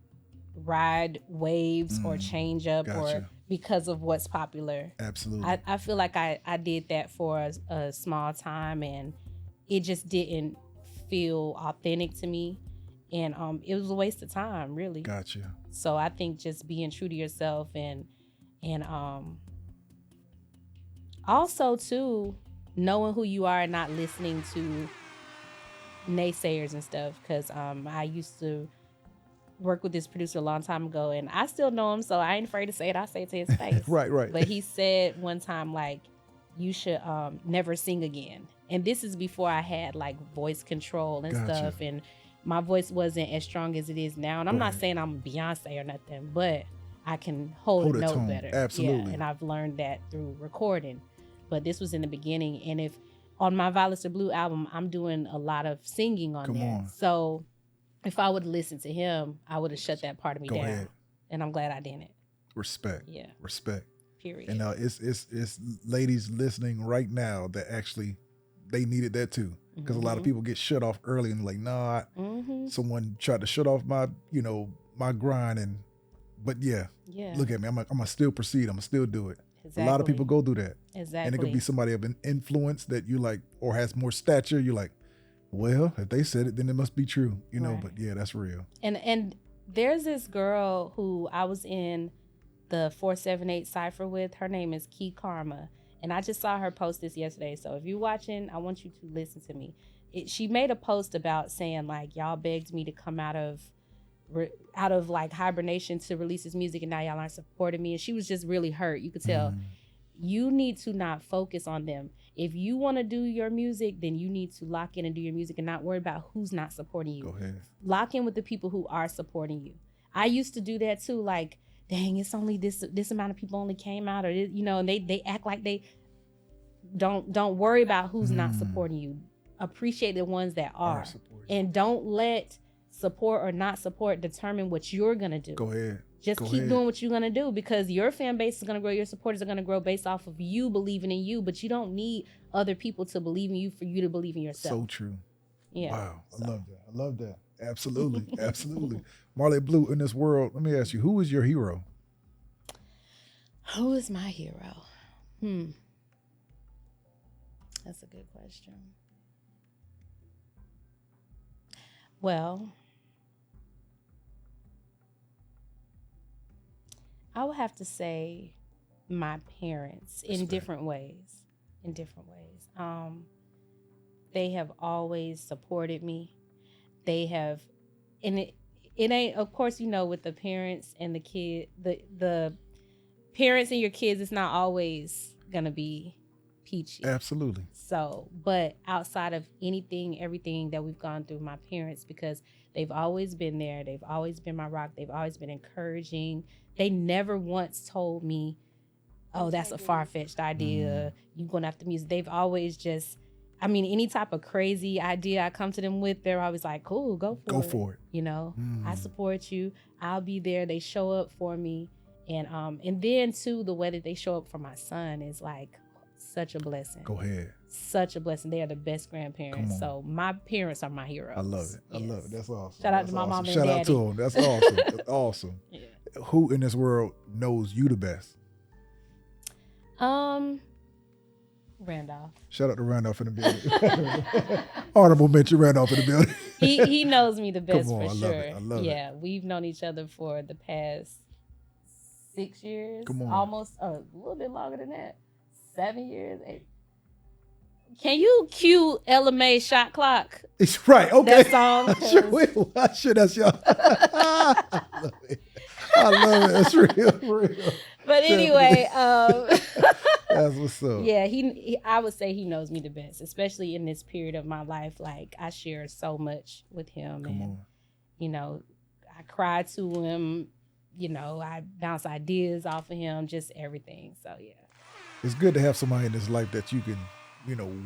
ride waves or change up or because of what's popular. Absolutely. I feel like I did that for a small time and it just didn't feel authentic to me. And it was a waste of time, really. Gotcha. So I think just being true to yourself and also too, knowing who you are and not listening to naysayers and stuff. Because I used to work with this producer a long time ago, and I still know him, so I ain't afraid to say it. I say it to his face. Right. But he said one time, like, you should never sing again. And this is before I had like voice control and stuff, and my voice wasn't as strong as it is now. And I'm not saying I'm Beyonce or nothing, but I can hold a note better. Absolutely. Yeah, and I've learned that through recording. But this was in the beginning. And if on my Violets Are Blue album, I'm doing a lot of singing on there. So if I would listen to him, I would have shut that part of me down. Ahead. And I'm glad I didn't. Respect. Yeah. Respect. Period. And it's ladies listening right now that actually they needed that too. Because a lot of people get shut off early and like, nah, someone tried to shut off my, you know, my grind but look at me. I'm gonna still proceed. I'm gonna still do it. Exactly. A lot of people go through that. Exactly. And it could be somebody of an influence that you like or has more stature. You're like, well, if they said it, then it must be true, you know, but yeah, that's real. And there's this girl who I was in the 478 Cypher with. Her name is Key Karma. And I just saw her post this yesterday. So if you're watching, I want you to listen to me. She made a post about saying like, y'all begged me to come out of out of like hibernation to release his music, and now y'all aren't supporting me. And she was just really hurt. You could tell. You need to not focus on them. If you want to do your music, then you need to lock in and do your music and not worry about who's not supporting you. Go ahead. Lock in with the people who are supporting you. I used to do that too. Like, dang, it's only this amount of people only came out, or and they act like they don't worry about who's not supporting you. Appreciate the ones that are, and don't let support or not support determine what you're gonna do. Go ahead. Just keep doing what you're going to do, because your fan base is going to grow. Your supporters are going to grow based off of you believing in you, but you don't need other people to believe in you for you to believe in yourself. So true. Yeah. Wow. I love that. Absolutely. Absolutely. Marlé Blue, in this world, let me ask you, who is your hero? Who is my hero? That's a good question. Well, I would have to say my parents in different ways. They have always supported me. They have, and it ain't, of course, with the parents and the kid, the parents and your kids, it's not always gonna be peachy. Absolutely. So, but outside of everything that we've gone through, my parents, because they've always been there. They've always been my rock. They've always been encouraging. They never once told me, oh, that's a far-fetched idea. You're going after music. They've always just, any type of crazy idea I come to them with, they're always like, cool, go for it. I support you. I'll be there. They show up for me. And then too, the way that they show up for my son is like such a blessing. Go ahead. Such a blessing. They are the best grandparents. So my parents are my heroes. I love it. I love it. That's awesome. Shout out to my mom and daddy. Shout out to them. That's awesome. That's awesome. Yeah. Who in this world knows you the best? Randolph. Shout out to Randolph in the building. Honorable mention, Randolph in the building. he knows me the best. Come on, for I sure. love it. I love it. Yeah, we've known each other for the past 6 years. Come on. Almost a little bit longer than that. 7 years. 8. Can you cue LMA Shot Clock? It's right. Okay. That song. Sure, that's y'all. I love it. That's real. But anyway, that's what's up. Yeah, I would say he knows me the best, especially in this period of my life. Like, I share so much with him. Come on. I cry to him. I bounce ideas off of him, just everything. So, yeah. It's good to have somebody in this life that you can,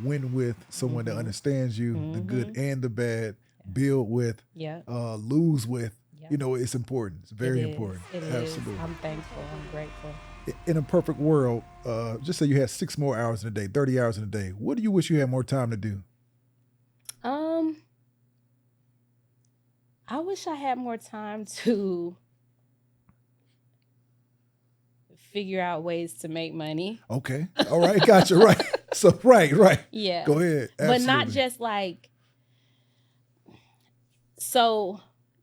win with, someone that understands you, the good and the bad, build with, lose with. It's important. It's very important. It Absolutely. is. I'm thankful. I'm grateful. In a perfect world, just say you had 6 more hours in a day, 30 hours in a day. What do you wish you had more time to do? I wish I had more time to figure out ways to make money. Okay. All right. Gotcha. Right. So, right. Yeah. Go ahead. Absolutely. But not just like, so,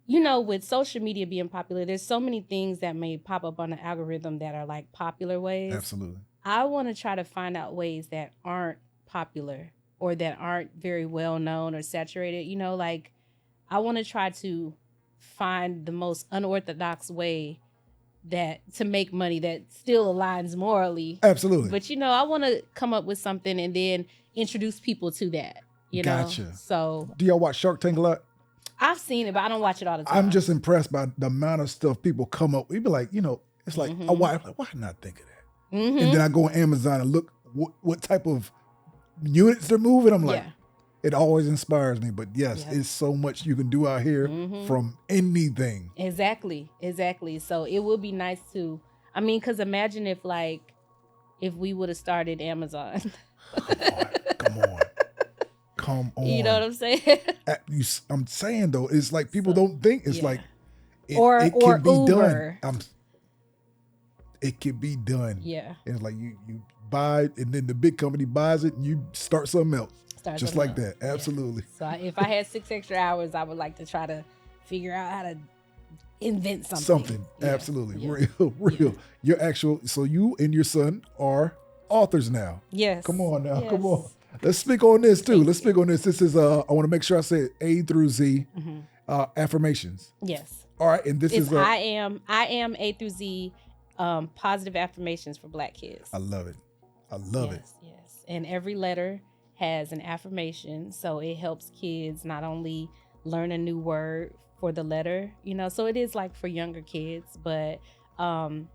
with social media being popular, there's so many things that may pop up on the algorithm that are like popular ways. Absolutely. I want to try to find out ways that aren't popular or that aren't very well known or saturated. I want to try to find the most unorthodox way to make money that still aligns morally. Absolutely. But I want to come up with something and then introduce people to that. Gotcha. So, do y'all watch Shark Tank a lot? I've seen it, but I don't watch it all the time. I'm just impressed by the amount of stuff people come up. We'd be like, it's like, why not think of that? And then I go on Amazon and look what type of units they're moving. I'm like, it always inspires me. But yes, it's so much you can do out here from anything. Exactly. So it would be nice to, because imagine if we would have started Amazon. Come on. You know what I'm saying? I'm saying though, it's like people don't think it's like it can be Uber. done. It can be done. Yeah. And it's like you buy it and then the big company buys it and you start something else. Just like that. Absolutely. So if I had 6 extra hours, I would like to try to figure out how to invent something. Yeah. Absolutely. Yeah. Real. Your so you and your son are authors now. Yes. Come on now. Yes. Come on. Let's speak on this too. Let's speak on this. This is I want to make sure I say A through Z. Affirmations. Yes. All right, and this It's is I am A through Z, positive affirmations for Black kids. I love it. I love it. Yes. And every letter has an affirmation, so it helps kids not only learn a new word for the letter, so it is like for younger kids, but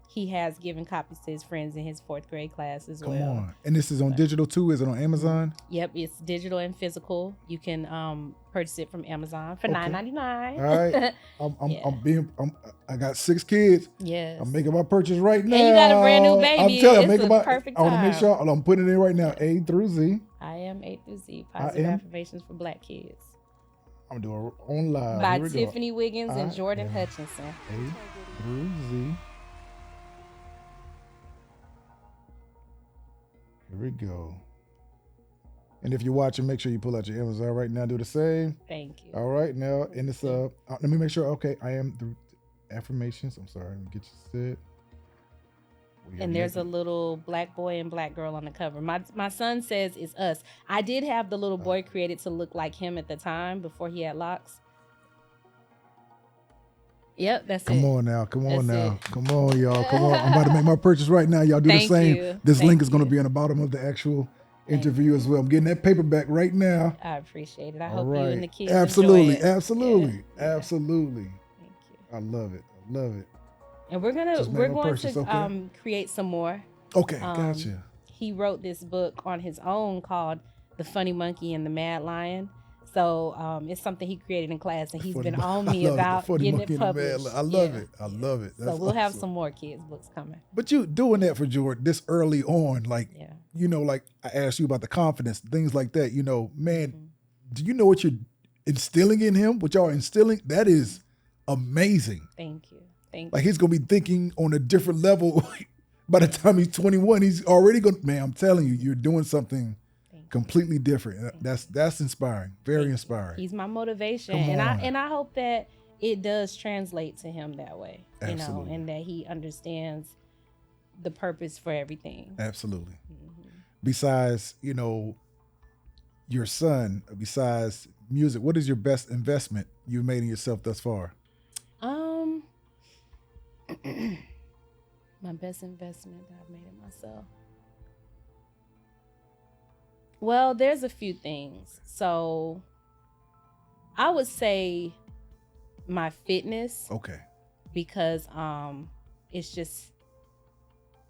he has given copies to his friends in his 4th grade class as well. Come on. And this is on digital too? Is it on Amazon? Yep, it's digital and physical. You can purchase it from Amazon for $9.99. All right. I got 6 kids. Yes. I'm making my purchase right now. And you got a brand new baby. I'm telling you, it's a perfect time. I want to make sure I'm putting it in right now. A through Z. I am A through Z. Positive affirmations for Black kids. I'm doing it on live. By Tiffany Wiggins and Jordan Hutchinson. A through Z. Here we go. And if you're watching, make sure you pull out your Amazon right now. Do the same. Thank you. All right, now, and it's let me make sure. Okay, I am the affirmations. I'm sorry. Let me get you set. And there's a little Black boy and Black girl on the cover. My son says it's us. I did have the little boy created to look like him at the time before he had locks. Yep, that's Come it. on now. Come on That's now. it. Come on, y'all. Come on. I'm about to make my purchase right now. Y'all do Thank the same. you. This Thank link is going to you. be on the bottom of the actual interview as well. I'm getting that paperback right now. I appreciate it. I All hope right. you and the kids Absolutely. enjoy it. Absolutely. Yeah. Absolutely. Thank you. I love it. I love it. And we're Just made going my purchase, to okay. create some more. Okay. Gotcha. He wrote this book on his own called The Funny Monkey and the Mad Lion. So it's something he created in class, and he's been on me about getting it published. I love it. I love it. That's so we'll have awesome. some more kids' books coming. But you doing that for Jordan this early on, like, Yeah. like I asked you about the confidence, things like that, man, do you know what you're instilling in him? What y'all are instilling? That is amazing. Thank you. Like he's going to be thinking on a different level. By the time he's 21, he's already going to, man, I'm telling you, you're doing something completely different. That's inspiring. Very inspiring. He's my motivation. Come on. And I hope that it does translate to him that way. Absolutely. And that he understands the purpose for everything. Absolutely. Besides, your son, besides music, what is your best investment you've made in yourself thus far? My best investment that I've made in myself. Well, there's a few things. So I would say my fitness. Okay. Because it's just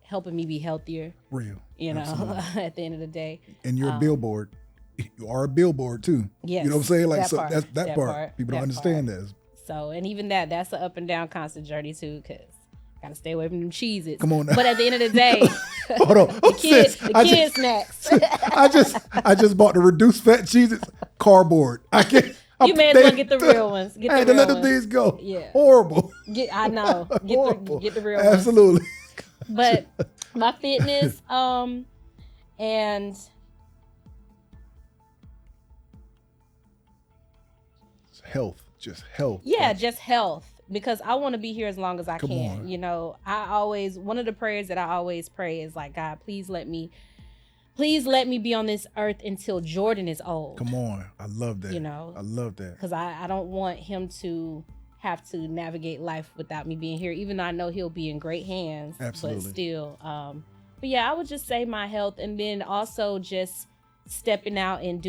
helping me be healthier. Real. Absolutely. At the end of the day. And you're a billboard. You are a billboard too. Yes. You know what I'm saying? Like that so part, that's that part. part. People that don't understand part. that. So, and even that's an up and down constant journey too, because gotta stay away from them Cheez-Its. Come on now. But at the end of the day, Hold on. the kids snacks. I just bought the reduced fat cheeses cardboard. I can't. You may as well get the real ones. I had to let them things go. Yeah. Horrible. I know. Horrible. Get the real ones. Absolutely. But my fitness, and Just health. yeah, just health. Because I want to be here as long as I Come can. on. One of the prayers that I always pray is like, God, please let me be on this earth until Jordan is old. Come on. I love that. I love that. Because I don't want him to have to navigate life without me being here, even though I know he'll be in great hands. Absolutely. But still. But yeah, I would just say my health, and then also just stepping out and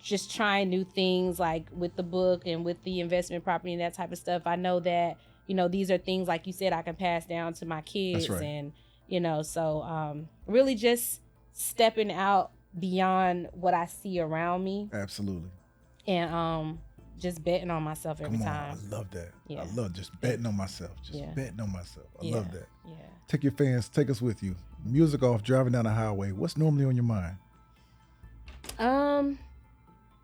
just trying new things, like with the book and with the investment property and that type of stuff. I know that, these are things, like you said, I can pass down to my kids. That's right. And, so really just stepping out beyond what I see around me. Absolutely. And just betting on myself every Come on. time. I love that. Yeah. I love just betting on myself. Betting on myself. I love that. Yeah. Take your fans, take us with you. Music off, driving down the highway. What's normally on your mind?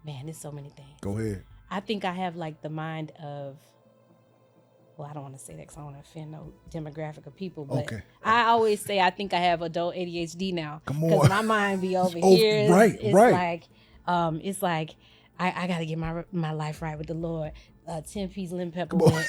Man, there's so many things. Go ahead. I think I have like the mind of, well, I don't want to say that because I don't want to offend no demographic of people, but Okay. I always say I think I have adult ADHD now. Come on. Because my mind be over Oh, here. right. It's like I got to get my life right with the Lord. 10-piece lemon peppermint.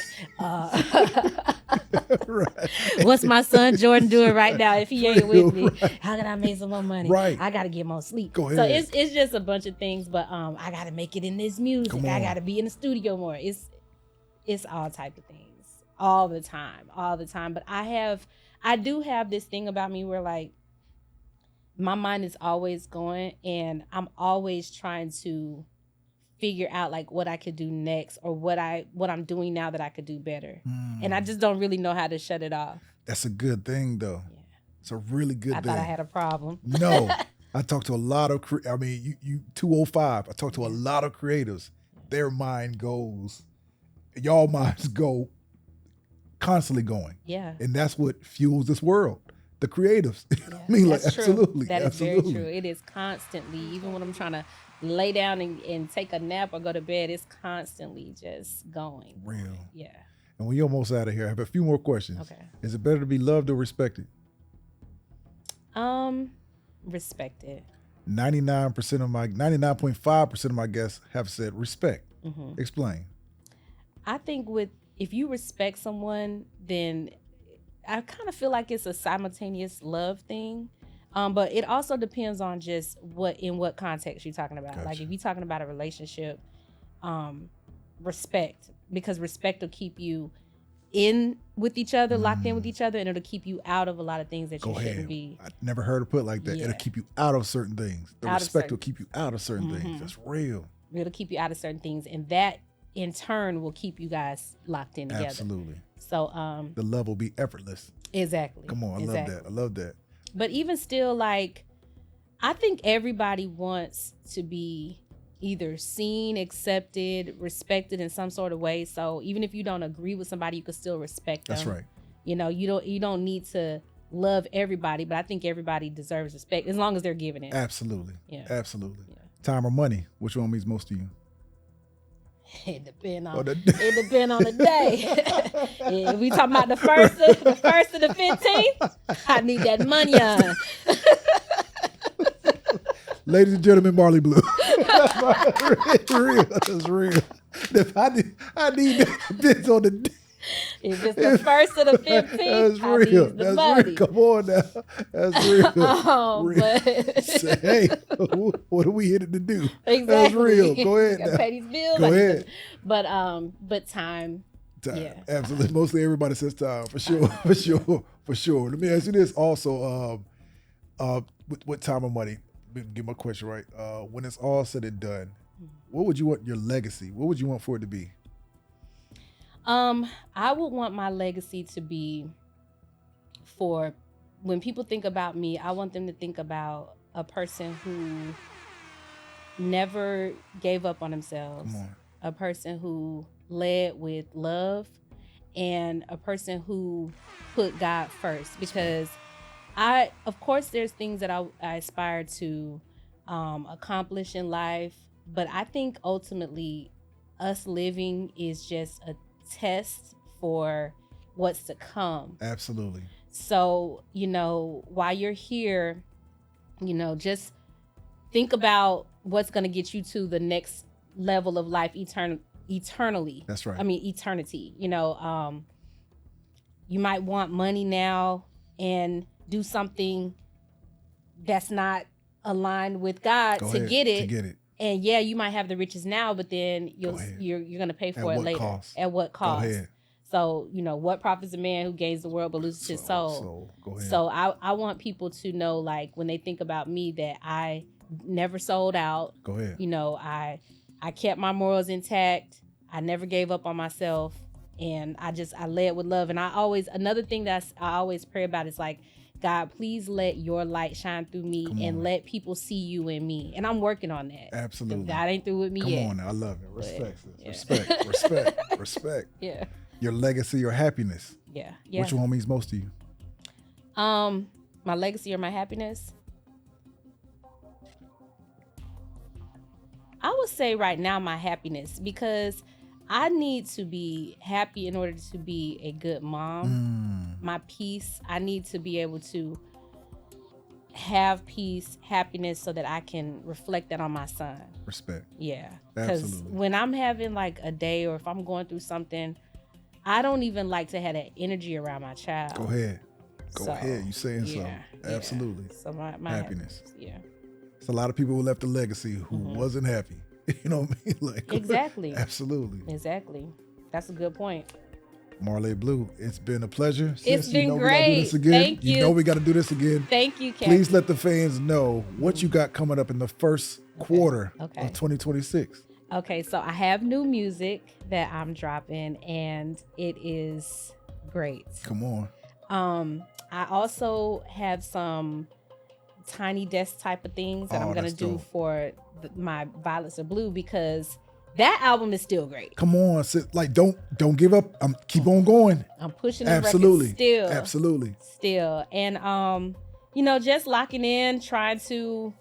Right. What's my son Jordan doing right now if he ain't with me? How can I make some more money? Right. I got to get more sleep. Go So ahead. it's just a bunch of things, but I got to make it in this music. Come I on. got to be in the studio more. It's it's all type of things all the time. But I do have this thing about me where like my mind is always going, and I'm always trying to figure out like what I could do next, or what I'm doing now that I could do better. And I just don't really know how to shut it off. That's a good thing though. Yeah. It's a really good thing. I thought I had a problem. No, I talked to a lot of, you 205, I talked to a lot of creatives. Their mind goes, y'all minds go constantly going. Yeah. And that's what fuels this world. The creatives. Yeah, I mean, like, true. absolutely. That is absolutely. very true. It is constantly, even when I'm trying to lay down and take a nap or go to bed, it's constantly just going. Real. Yeah. And we're almost out of here. I have a few more questions. Okay. Is it better to be loved or respected? Respected. 99.5% of my guests have said respect. Mm-hmm. Explain. I think if you respect someone, then I kind of feel like it's a simultaneous love thing. But it also depends on just in what context you're talking about. Gotcha. Like if you're talking about a relationship, respect, because respect will keep you in with each other, locked in with each other, and it'll keep you out of a lot of things that shouldn't be. I never heard it put like that. Yeah. It'll keep you out of certain things. The respect will keep you out of certain things. That's real. It'll keep you out of certain things, and that in turn will keep you guys locked in together. Absolutely. So the love will be effortless. Exactly. Come on, I love that. But even still, like, I think everybody wants to be either seen, accepted, respected in some sort of way. So even if you don't agree with somebody, you can still respect them. That's right. You know, you don't need to love everybody, but I think everybody deserves respect as long as they're giving it. Absolutely. Yeah. Absolutely. Yeah. Time or money? Which one means most to you? It depends on the day. If we talking about the first of the 15th, I need that money on. Ladies and gentlemen, Marley Blue. It's real. That's real. I need that bits on the day. If it's the first of the 15th, that's real. That's money. Real. Come on now. That's real. But say, hey, what are we here to do? Exactly. That's real. Go ahead. Gotta pay these bills. Go ahead. But time. Yeah. Absolutely. Mostly everybody says time for sure. For sure. Let me ask you this also. With time or money, get my question right. When it's all said and done, what would you want your legacy? What would you want for it to be? I would want my legacy to be, for when people think about me, I want them to think about a person who never gave up on themselves. Come on. A person who led with love, and a person who put God first. Because of course, there's things that I aspire to accomplish in life, but I think ultimately us living is just a test for what's to come. Absolutely. So, while you're here, just think about what's going to get you to the next level of life eternally. That's right. I mean, eternity. You might want money now and do something that's not aligned with God to get it. And yeah, you might have the riches now, but then you're going to pay for it later. At what cost? Go ahead. So, what profits a man who gains the world but loses his soul? Go ahead. So I want people to know, like, when they think about me, that I never sold out. Go ahead. I kept my morals intact. I never gave up on myself. And I led with love. And another thing that I always pray about is like, God, please let your light shine through me and let people see you in me. And I'm working on that. Absolutely. God ain't through with me yet. Come on, I love it. Respect. Yeah. Respect. Yeah. Your legacy, your happiness. Yeah. Which one means most to you? My legacy or my happiness? I would say right now my happiness, because I need to be happy in order to be a good mom. My peace, I need to be able to have peace, happiness, so that I can reflect that on my son. Respect. Yeah. Because Absolutely. when I'm having like a day, or if I'm going through something, I don't even like to have that energy around my child. Go ahead. Go ahead. You saying something. Absolutely. So my happiness. Yeah. It's a lot of people who left a legacy who wasn't happy. You know what I mean? Like, exactly. Absolutely. Exactly. That's a good point. Marlé Blue, it's been a pleasure. It's Sis, been we gotta do great. this again. Thank you. You know we got to do this again. Thank you, Khacki. Please let the fans know what you got coming up in the first quarter of Okay. 2026. Okay, so I have new music that I'm dropping, and it is great. Come on. I also have some tiny desk type of things that I'm gonna that's do dope. for my Violets Are Blue, because that album is still great. Come on, sis. Like don't give up. Keep on going. I'm pushing the Absolutely. record Absolutely. still, and just locking in, trying to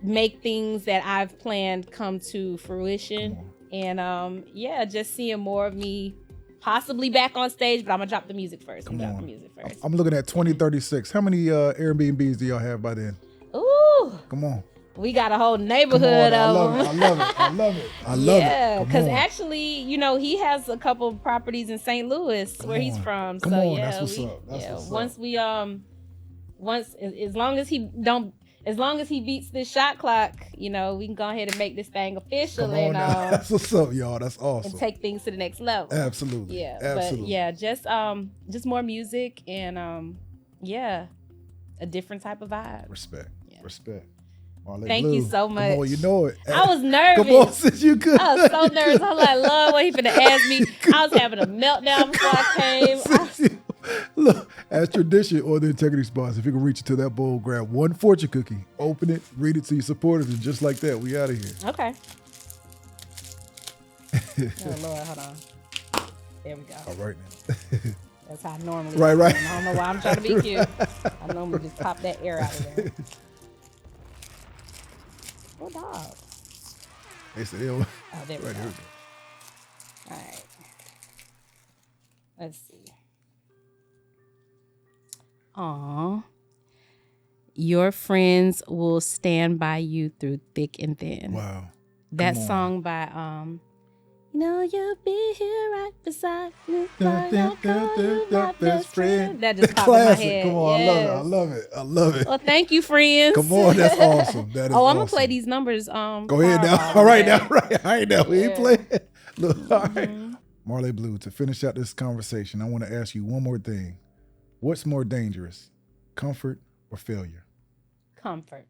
make things that I've planned come to fruition, and just seeing more of me possibly back on stage, but I'm gonna drop the music first. I'm looking at 2036. How many Airbnbs do y'all have by then? Ooh, Come on. we got a whole Come on. neighborhood I of love them. it. I love it. I love it. I love it. Yeah, Come because on. actually, he has a couple of properties in St. Louis where he's on. from. Come so on, yeah, that's what's up. That's what's up. once we as long as he beats this shot clock, we can go ahead and make this thing official. Come on now. That's what's up, y'all. That's awesome. And take things to the next level. Absolutely. Yeah. Absolutely. But yeah, just more music and a different type of vibe. Respect. Yeah. Respect. Marlé Thank Blue. you so much. Come on, you know it. I was nervous. Come on, sis, you good. I was so nervous. I was like, Lord, what he finna ask me? I was having a meltdown before I came. Look, as tradition or the integrity spots, if you can reach into that bowl, grab one fortune cookie, open it, read it to your supporters, and just like that, we out of here. Okay. Oh, Lord, hold on. There we go. All right now. That's how I normally Right. I don't know why I'm trying to be cute. I normally just pop that air out of there. What dog? They said, "Ew." Oh, there we Right go. here. All right. Let's see. Aw. Your friends will stand by you through thick and thin. Wow. That Come on. song by you'll be here right beside me. My best friend. That just The popped in my classic. head. Come on, Yes. I love it. I love it. Well, thank you, friends. Come on, that's awesome. That is I'm awesome. gonna play these numbers. Go ahead now. Karl, All right okay? now. Right. I ain't know. We ain't Yeah. playing. Look, all right. Marlé Blue, to finish out this conversation, I want to ask you one more thing. What's more dangerous, comfort or failure? Comfort.